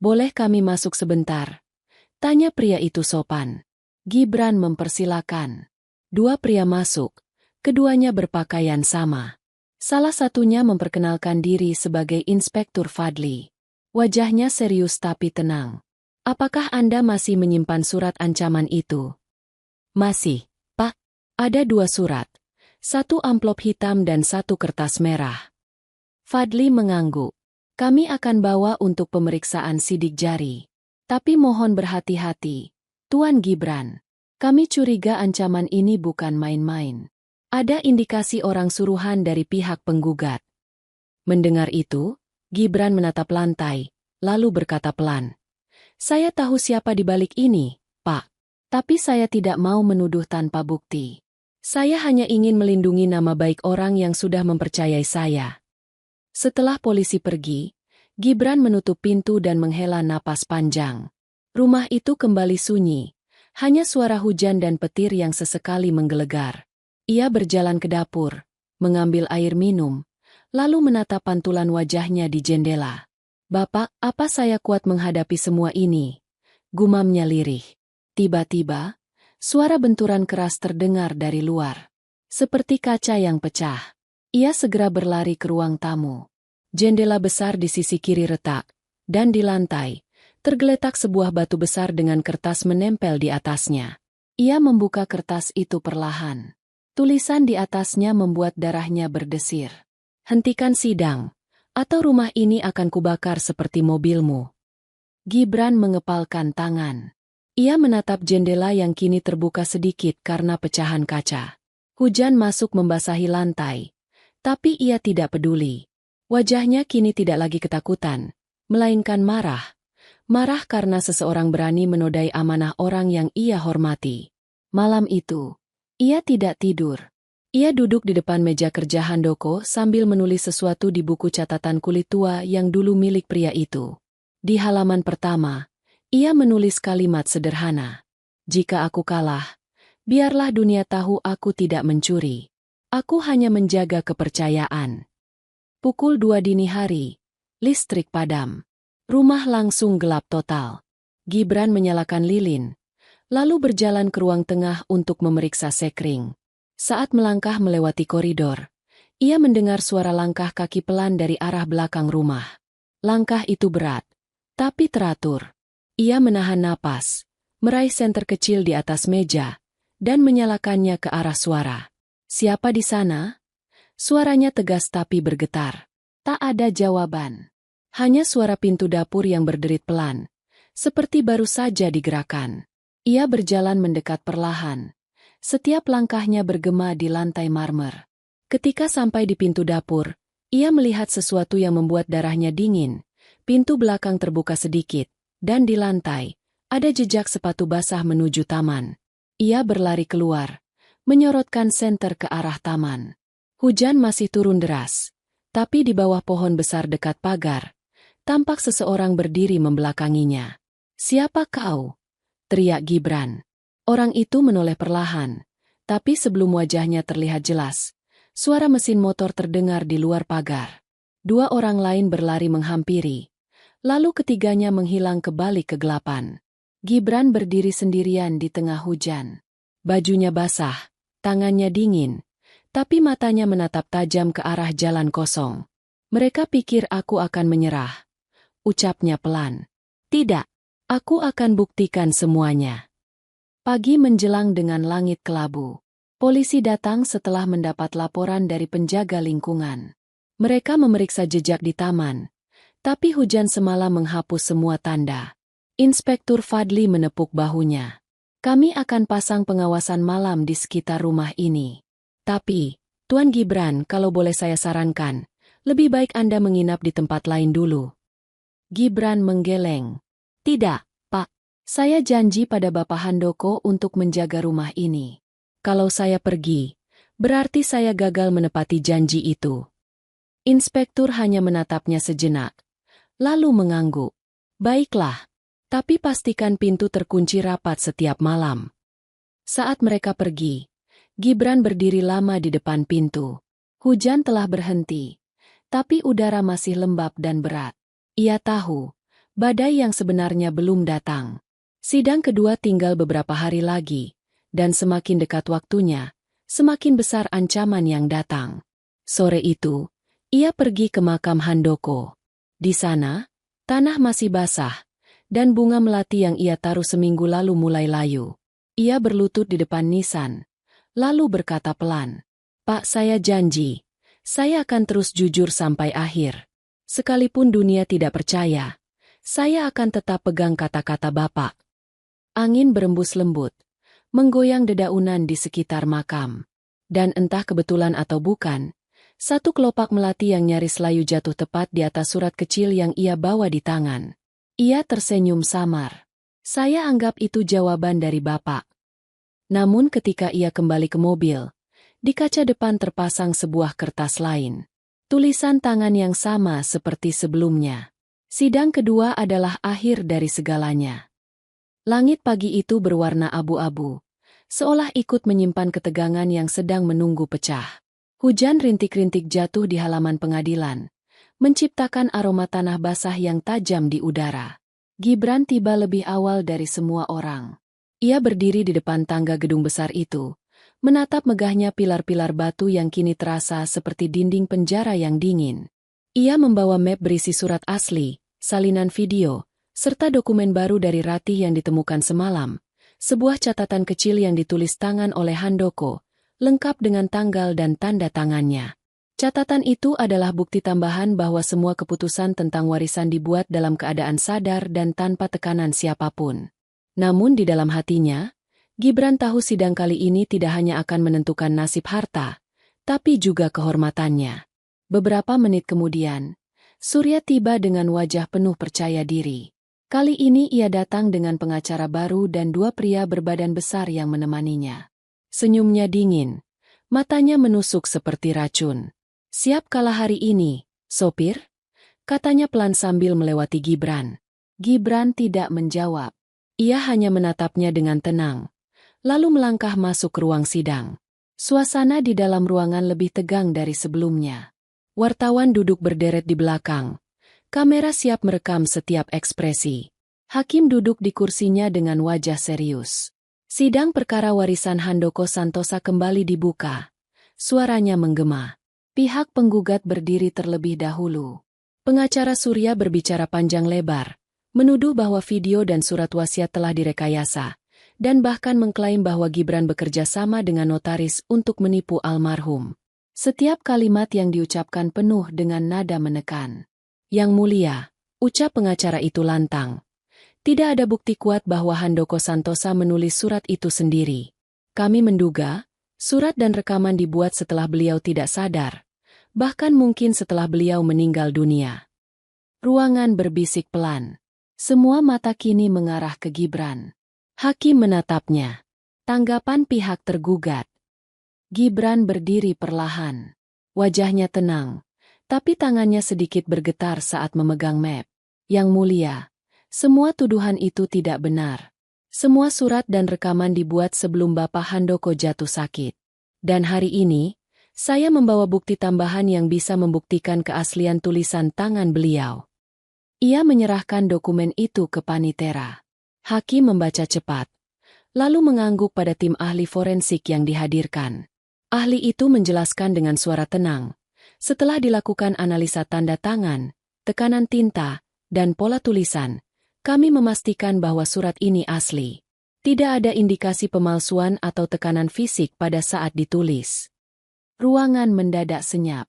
Boleh kami masuk sebentar? Tanya pria itu sopan. Gibran mempersilakan. 2 pria masuk. Keduanya berpakaian sama. Salah satunya memperkenalkan diri sebagai Inspektur Fadli. Wajahnya serius tapi tenang. Apakah Anda masih menyimpan surat ancaman itu? Masih, Pak. Ada 2 surat. 1 amplop hitam dan 1 kertas merah. Fadli mengangguk. Kami akan bawa untuk pemeriksaan sidik jari. Tapi mohon berhati-hati, Tuan Gibran. Kami curiga ancaman ini bukan main-main. Ada indikasi orang suruhan dari pihak penggugat. Mendengar itu, Gibran menatap lantai, lalu berkata pelan. Saya tahu siapa di balik ini, Pak. Tapi saya tidak mau menuduh tanpa bukti. Saya hanya ingin melindungi nama baik orang yang sudah mempercayai saya. Setelah polisi pergi, Gibran menutup pintu dan menghela napas panjang. Rumah itu kembali sunyi, hanya suara hujan dan petir yang sesekali menggelegar. Ia berjalan ke dapur, mengambil air minum, lalu menatap pantulan wajahnya di jendela. "Bapak, apa saya kuat menghadapi semua ini?" gumamnya lirih. Tiba-tiba, suara benturan keras terdengar dari luar. Seperti kaca yang pecah. Ia segera berlari ke ruang tamu. Jendela besar di sisi kiri retak, dan di lantai, tergeletak sebuah batu besar dengan kertas menempel di atasnya. Ia membuka kertas itu perlahan. Tulisan di atasnya membuat darahnya berdesir. "Hentikan sidang, atau rumah ini akan kubakar seperti mobilmu." Gibran mengepalkan tangan. Ia menatap jendela yang kini terbuka sedikit karena pecahan kaca. Hujan masuk membasahi lantai, tapi ia tidak peduli. Wajahnya kini tidak lagi ketakutan, melainkan marah. Marah karena seseorang berani menodai amanah orang yang ia hormati. Malam itu, ia tidak tidur. Ia duduk di depan meja kerja Handoko sambil menulis sesuatu di buku catatan kulit tua yang dulu milik pria itu. Di halaman pertama, ia menulis kalimat sederhana. "Jika aku kalah, biarlah dunia tahu aku tidak mencuri. Aku hanya menjaga kepercayaan." Pukul 2 dini hari, listrik padam. Rumah langsung gelap total. Gibran menyalakan lilin, lalu berjalan ke ruang tengah untuk memeriksa sekring. Saat melangkah melewati koridor, ia mendengar suara langkah kaki pelan dari arah belakang rumah. Langkah itu berat, tapi teratur. Ia menahan napas, meraih senter kecil di atas meja, dan menyalakannya ke arah suara. "Siapa di sana?" Suaranya tegas tapi bergetar. Tak ada jawaban. Hanya suara pintu dapur yang berderit pelan, seperti baru saja digerakkan. Ia berjalan mendekat perlahan. Setiap langkahnya bergema di lantai marmer. Ketika sampai di pintu dapur, ia melihat sesuatu yang membuat darahnya dingin. Pintu belakang terbuka sedikit, dan di lantai, ada jejak sepatu basah menuju taman. Ia berlari keluar, menyorotkan senter ke arah taman. Hujan masih turun deras, tapi di bawah pohon besar dekat pagar, tampak seseorang berdiri membelakanginya. "Siapa kau?" teriak Gibran. Orang itu menoleh perlahan, tapi sebelum wajahnya terlihat jelas, suara mesin motor terdengar di luar pagar. Dua orang lain berlari menghampiri, lalu ketiganya menghilang ke balik kegelapan. Gibran berdiri sendirian di tengah hujan. Bajunya basah, tangannya dingin, tapi matanya menatap tajam ke arah jalan kosong. "Mereka pikir aku akan menyerah," ucapnya pelan. "Tidak, aku akan buktikan semuanya." Pagi menjelang dengan langit kelabu. Polisi datang setelah mendapat laporan dari penjaga lingkungan. Mereka memeriksa jejak di taman, tapi hujan semalam menghapus semua tanda. Inspektur Fadli menepuk bahunya. "Kami akan pasang pengawasan malam di sekitar rumah ini. Tapi, Tuan Gibran, kalau boleh saya sarankan, lebih baik Anda menginap di tempat lain dulu." Gibran menggeleng. "Tidak, Pak. Saya janji pada Bapak Handoko untuk menjaga rumah ini. Kalau saya pergi, berarti saya gagal menepati janji itu." Inspektur hanya menatapnya sejenak, lalu mengangguk. "Baiklah, tapi pastikan pintu terkunci rapat setiap malam." Saat mereka pergi, Gibran berdiri lama di depan pintu. Hujan telah berhenti, tapi udara masih lembab dan berat. Ia tahu, badai yang sebenarnya belum datang. Sidang kedua tinggal beberapa hari lagi, dan semakin dekat waktunya, semakin besar ancaman yang datang. Sore itu, ia pergi ke makam Handoko. Di sana, tanah masih basah, dan bunga melati yang ia taruh seminggu lalu mulai layu. Ia berlutut di depan nisan, lalu berkata pelan, "Pak, saya janji, saya akan terus jujur sampai akhir. Sekalipun dunia tidak percaya, saya akan tetap pegang kata-kata Bapak." Angin berembus lembut, menggoyang dedaunan di sekitar makam. Dan entah kebetulan atau bukan, satu kelopak melati yang nyaris layu jatuh tepat di atas surat kecil yang ia bawa di tangan. Ia tersenyum samar. "Saya anggap itu jawaban dari Bapak." Namun ketika ia kembali ke mobil, di kaca depan terpasang sebuah kertas lain. Tulisan tangan yang sama seperti sebelumnya. Sidang kedua adalah akhir dari segalanya. Langit pagi itu berwarna abu-abu, seolah ikut menyimpan ketegangan yang sedang menunggu pecah. Hujan rintik-rintik jatuh di halaman pengadilan, menciptakan aroma tanah basah yang tajam di udara. Gibran tiba lebih awal dari semua orang. Ia berdiri di depan tangga gedung besar itu, menatap megahnya pilar-pilar batu yang kini terasa seperti dinding penjara yang dingin. Ia membawa map berisi surat asli, salinan video, serta dokumen baru dari Ratih yang ditemukan semalam. Sebuah catatan kecil yang ditulis tangan oleh Handoko, lengkap dengan tanggal dan tanda tangannya. Catatan itu adalah bukti tambahan bahwa semua keputusan tentang warisan dibuat dalam keadaan sadar dan tanpa tekanan siapapun. Namun di dalam hatinya, Gibran tahu sidang kali ini tidak hanya akan menentukan nasib harta, tapi juga kehormatannya. Beberapa menit kemudian, Surya tiba dengan wajah penuh percaya diri. Kali ini ia datang dengan pengacara baru dan dua pria berbadan besar yang menemaninya. Senyumnya dingin, matanya menusuk seperti racun. "Siap kalah hari ini, sopir?" katanya pelan sambil melewati Gibran. Gibran tidak menjawab. Ia hanya menatapnya dengan tenang, lalu melangkah masuk ke ruang sidang. Suasana di dalam ruangan lebih tegang dari sebelumnya. Wartawan duduk berderet di belakang. Kamera siap merekam setiap ekspresi. Hakim duduk di kursinya dengan wajah serius. Sidang perkara warisan Handoko Santosa kembali dibuka. Suaranya menggema. Pihak penggugat berdiri terlebih dahulu. Pengacara Surya berbicara panjang lebar, menuduh bahwa video dan surat wasiat telah direkayasa, dan bahkan mengklaim bahwa Gibran bekerja sama dengan notaris untuk menipu almarhum. Setiap kalimat yang diucapkan penuh dengan nada menekan. "Yang mulia," ucap pengacara itu lantang. "Tidak ada bukti kuat bahwa Handoko Santosa menulis surat itu sendiri. Kami menduga, surat dan rekaman dibuat setelah beliau tidak sadar, bahkan mungkin setelah beliau meninggal dunia." Ruangan berbisik pelan. Semua mata kini mengarah ke Gibran. Hakim menatapnya. Tanggapan pihak tergugat. Gibran berdiri perlahan. Wajahnya tenang, tapi tangannya sedikit bergetar saat memegang map. "Yang mulia, semua tuduhan itu tidak benar. Semua surat dan rekaman dibuat sebelum Bapak Handoko jatuh sakit. Dan hari ini, saya membawa bukti tambahan yang bisa membuktikan keaslian tulisan tangan beliau." Ia menyerahkan dokumen itu ke Panitera. Hakim membaca cepat, lalu mengangguk pada tim ahli forensik yang dihadirkan. Ahli itu menjelaskan dengan suara tenang. "Setelah dilakukan analisa tanda tangan, tekanan tinta, dan pola tulisan, kami memastikan bahwa surat ini asli. Tidak ada indikasi pemalsuan atau tekanan fisik pada saat ditulis." Ruangan mendadak senyap.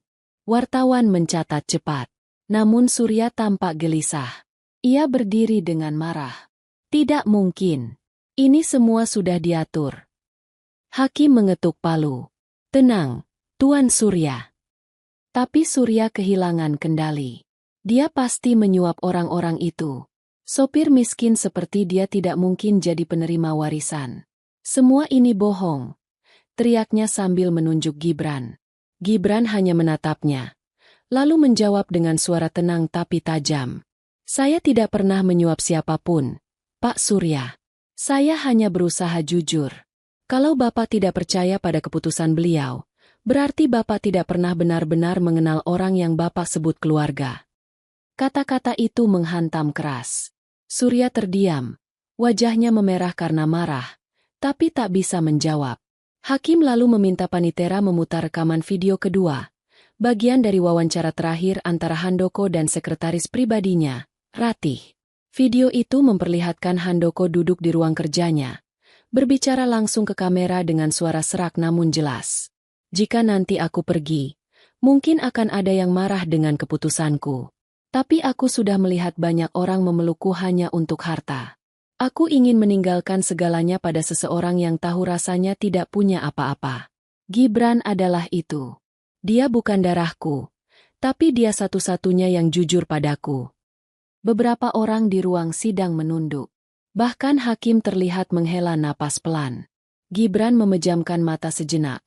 Wartawan mencatat cepat. Namun Surya tampak gelisah. Ia berdiri dengan marah. "Tidak mungkin. Ini semua sudah diatur." Hakim mengetuk palu. "Tenang, Tuan Surya." Tapi Surya kehilangan kendali. Dia pasti menyuap orang-orang itu. Sopir miskin seperti dia tidak mungkin jadi penerima warisan. "Semua ini bohong," teriaknya sambil menunjuk Gibran. Gibran hanya menatapnya, lalu menjawab dengan suara tenang tapi tajam. "Saya tidak pernah menyuap siapapun, Pak Surya. Saya hanya berusaha jujur. Kalau Bapak tidak percaya pada keputusan beliau, berarti Bapak tidak pernah benar-benar mengenal orang yang Bapak sebut keluarga." Kata-kata itu menghantam keras. Surya terdiam. Wajahnya memerah karena marah, tapi tak bisa menjawab. Hakim lalu meminta Panitera memutar rekaman video kedua, bagian dari wawancara terakhir antara Handoko dan sekretaris pribadinya, Ratih. Video itu memperlihatkan Handoko duduk di ruang kerjanya, berbicara langsung ke kamera dengan suara serak namun jelas. "Jika nanti aku pergi, mungkin akan ada yang marah dengan keputusanku. Tapi aku sudah melihat banyak orang memelukku hanya untuk harta. Aku ingin meninggalkan segalanya pada seseorang yang tahu rasanya tidak punya apa-apa. Gibran adalah itu. Dia bukan darahku, tapi dia satu-satunya yang jujur padaku." Beberapa orang di ruang sidang menunduk. Bahkan hakim terlihat menghela napas pelan. Gibran memejamkan mata sejenak,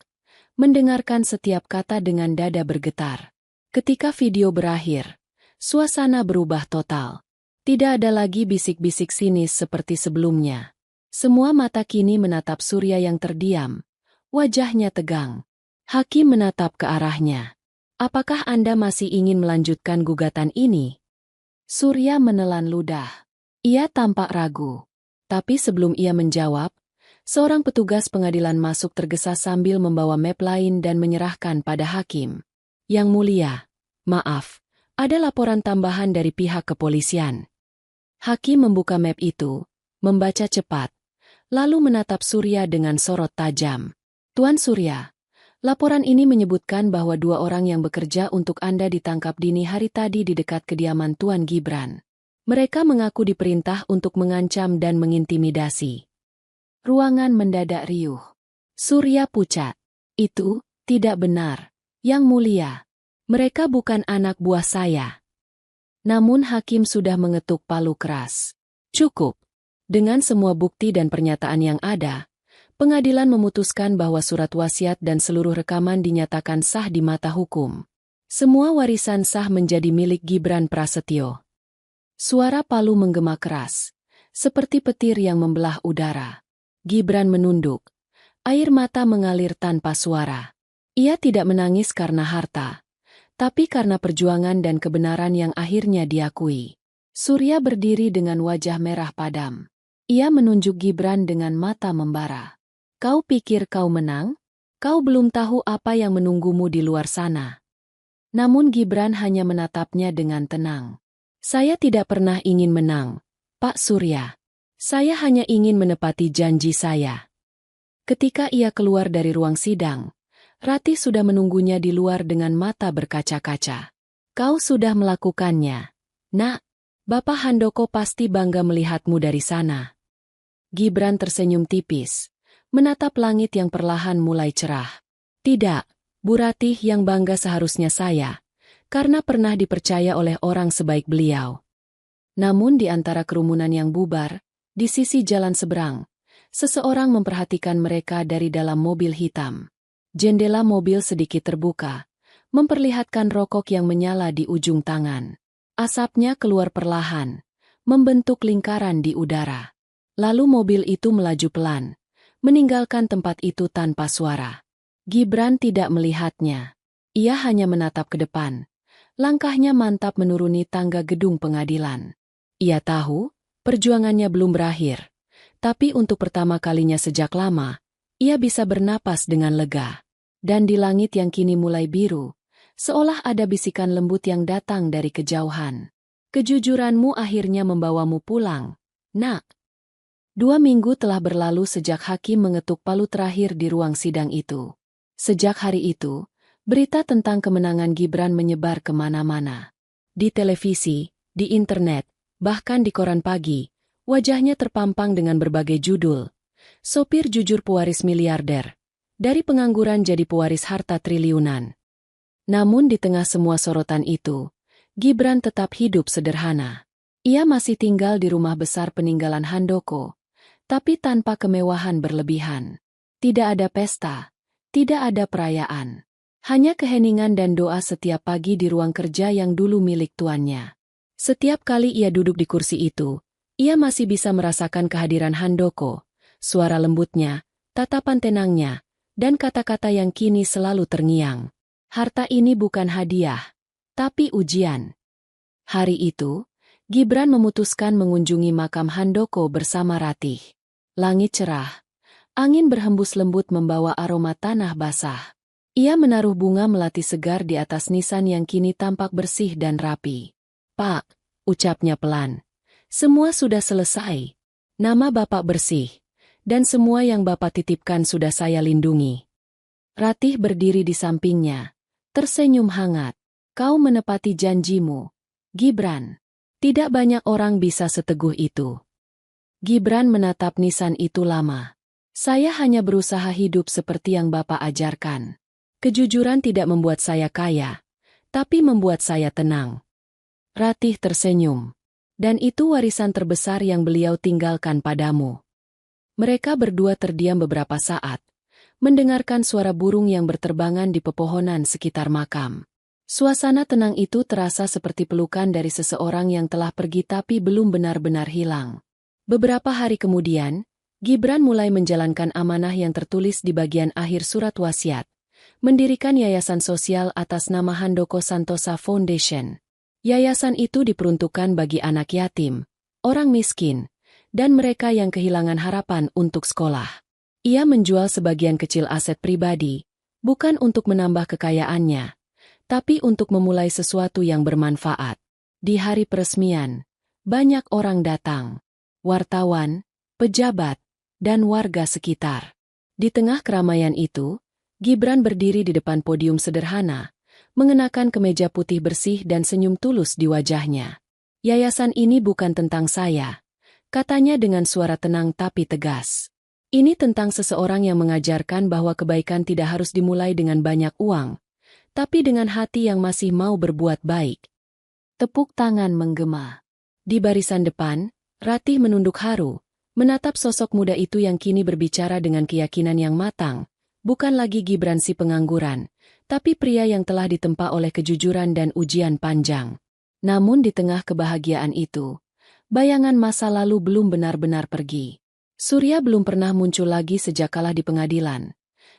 mendengarkan setiap kata dengan dada bergetar. Ketika video berakhir, suasana berubah total. Tidak ada lagi bisik-bisik sinis seperti sebelumnya. Semua mata kini menatap Surya yang terdiam. Wajahnya tegang. Hakim menatap ke arahnya. Apakah Anda masih ingin melanjutkan gugatan ini? Surya menelan ludah. Ia tampak ragu. Tapi sebelum ia menjawab, seorang petugas pengadilan masuk tergesa sambil membawa map lain dan menyerahkan pada hakim. Yang mulia, maaf, ada laporan tambahan dari pihak kepolisian. Hakim membuka map itu, membaca cepat, lalu menatap Surya dengan sorot tajam. Tuan Surya, laporan ini menyebutkan bahwa 2 orang yang bekerja untuk Anda ditangkap dini hari tadi di dekat kediaman Tuan Gibran. Mereka mengaku diperintah untuk mengancam dan mengintimidasi. Ruangan mendadak riuh. Surya pucat. Itu tidak benar, Yang Mulia. Mereka bukan anak buah saya. Namun hakim sudah mengetuk palu keras. Cukup. Dengan semua bukti dan pernyataan yang ada, pengadilan memutuskan bahwa surat wasiat dan seluruh rekaman dinyatakan sah di mata hukum. Semua warisan sah menjadi milik Gibran Prasetyo. Suara palu menggema keras, seperti petir yang membelah udara. Gibran menunduk. Air mata mengalir tanpa suara. Ia tidak menangis karena harta, tapi karena perjuangan dan kebenaran yang akhirnya diakui. Surya berdiri dengan wajah merah padam. Ia menunjuk Gibran dengan mata membara. Kau pikir kau menang? Kau belum tahu apa yang menunggumu di luar sana. Namun Gibran hanya menatapnya dengan tenang. Saya tidak pernah ingin menang, Pak Surya. Saya hanya ingin menepati janji saya. Ketika ia keluar dari ruang sidang, Ratih sudah menunggunya di luar dengan mata berkaca-kaca. Kau sudah melakukannya. Nak, Bapak Handoko pasti bangga melihatmu dari sana. Gibran tersenyum tipis, menatap langit yang perlahan mulai cerah. Tidak, Bu Ratih yang bangga seharusnya saya, karena pernah dipercaya oleh orang sebaik beliau. Namun di antara kerumunan yang bubar, di sisi jalan seberang, seseorang memperhatikan mereka dari dalam mobil hitam. Jendela mobil sedikit terbuka, memperlihatkan rokok yang menyala di ujung tangan. Asapnya keluar perlahan, membentuk lingkaran di udara. Lalu mobil itu melaju pelan, meninggalkan tempat itu tanpa suara. Gibran tidak melihatnya. Ia hanya menatap ke depan. Langkahnya mantap menuruni tangga gedung pengadilan. Ia tahu, perjuangannya belum berakhir. Tapi untuk pertama kalinya sejak lama, ia bisa bernapas dengan lega. Dan di langit yang kini mulai biru, seolah ada bisikan lembut yang datang dari kejauhan. Kejujuranmu akhirnya membawamu pulang, Nak. 2 minggu telah berlalu sejak hakim mengetuk palu terakhir di ruang sidang itu. Sejak hari itu, berita tentang kemenangan Gibran menyebar kemana-mana. Di televisi, di internet, bahkan di koran pagi, wajahnya terpampang dengan berbagai judul. Sopir jujur pewaris miliarder. Dari pengangguran jadi pewaris harta triliunan. Namun di tengah semua sorotan itu, Gibran tetap hidup sederhana. Ia masih tinggal di rumah besar peninggalan Handoko, tapi tanpa kemewahan berlebihan. Tidak ada pesta, tidak ada perayaan. Hanya keheningan dan doa setiap pagi di ruang kerja yang dulu milik tuannya. Setiap kali ia duduk di kursi itu, ia masih bisa merasakan kehadiran Handoko, suara lembutnya, tatapan tenangnya, dan kata-kata yang kini selalu terngiang. Harta ini bukan hadiah, tapi ujian. Hari itu, Gibran memutuskan mengunjungi makam Handoko bersama Ratih. Langit cerah, angin berhembus lembut membawa aroma tanah basah. Ia menaruh bunga melati segar di atas nisan yang kini tampak bersih dan rapi. Pak, ucapnya pelan. Semua sudah selesai. Nama Bapak bersih. Dan semua yang Bapak titipkan sudah saya lindungi. Ratih berdiri di sampingnya, tersenyum hangat. Kau menepati janjimu, Gibran. Tidak banyak orang bisa seteguh itu. Gibran menatap nisan itu lama. Saya hanya berusaha hidup seperti yang Bapak ajarkan. Kejujuran tidak membuat saya kaya, tapi membuat saya tenang. Ratih tersenyum. Dan itu warisan terbesar yang beliau tinggalkan padamu. Mereka berdua terdiam beberapa saat, mendengarkan suara burung yang berterbangan di pepohonan sekitar makam. Suasana tenang itu terasa seperti pelukan dari seseorang yang telah pergi tapi belum benar-benar hilang. Beberapa hari kemudian, Gibran mulai menjalankan amanah yang tertulis di bagian akhir surat wasiat, mendirikan yayasan sosial atas nama Handoko Santosa Foundation. Yayasan itu diperuntukkan bagi anak yatim, orang miskin, dan mereka yang kehilangan harapan untuk sekolah. Ia menjual sebagian kecil aset pribadi, bukan untuk menambah kekayaannya, tapi untuk memulai sesuatu yang bermanfaat. Di hari peresmian, banyak orang datang. Wartawan, pejabat, dan warga sekitar. Di tengah keramaian itu, Gibran berdiri di depan podium sederhana, mengenakan kemeja putih bersih dan senyum tulus di wajahnya. Yayasan ini bukan tentang saya, katanya dengan suara tenang tapi tegas. Ini tentang seseorang yang mengajarkan bahwa kebaikan tidak harus dimulai dengan banyak uang, tapi dengan hati yang masih mau berbuat baik. Tepuk tangan menggema. Di barisan depan, Ratih menunduk haru, menatap sosok muda itu yang kini berbicara dengan keyakinan yang matang, bukan lagi Gibran si pengangguran, tapi pria yang telah ditempa oleh kejujuran dan ujian panjang. Namun di tengah kebahagiaan itu, bayangan masa lalu belum benar-benar pergi. Surya belum pernah muncul lagi sejak kalah di pengadilan.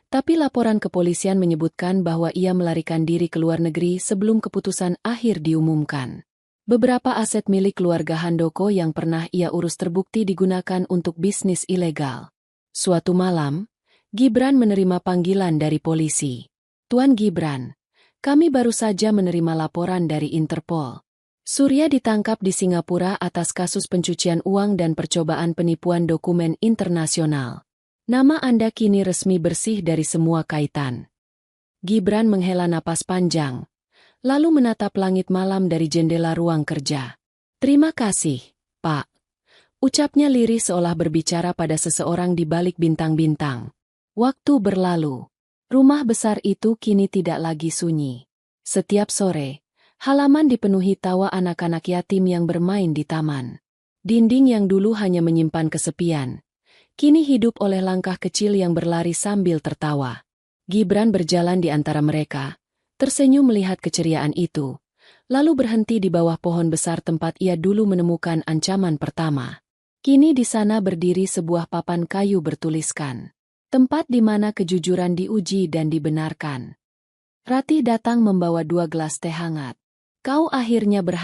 Tapi laporan kepolisian menyebutkan bahwa ia melarikan diri ke luar negeri sebelum keputusan akhir diumumkan. Beberapa aset milik keluarga Handoko yang pernah ia urus terbukti digunakan untuk bisnis ilegal. Suatu malam, Gibran menerima panggilan dari polisi. "Tuan Gibran, kami baru saja menerima laporan dari Interpol. Surya ditangkap di Singapura atas kasus pencucian uang dan percobaan penipuan dokumen internasional. Nama Anda kini resmi bersih dari semua kaitan." Gibran menghela napas panjang, lalu menatap langit malam dari jendela ruang kerja. "Terima kasih, Pak," ucapnya lirih seolah berbicara pada seseorang di balik bintang-bintang. Waktu berlalu. Rumah besar itu kini tidak lagi sunyi. Setiap sore, halaman dipenuhi tawa anak-anak yatim yang bermain di taman. Dinding yang dulu hanya menyimpan kesepian, kini hidup oleh langkah kecil yang berlari sambil tertawa. Gibran berjalan di antara mereka, tersenyum melihat keceriaan itu, lalu berhenti di bawah pohon besar tempat ia dulu menemukan ancaman pertama. Kini di sana berdiri sebuah papan kayu bertuliskan, "Tempat di mana kejujuran diuji dan dibenarkan." Ratih datang membawa 2 gelas teh hangat. "Kau akhirnya berhasil."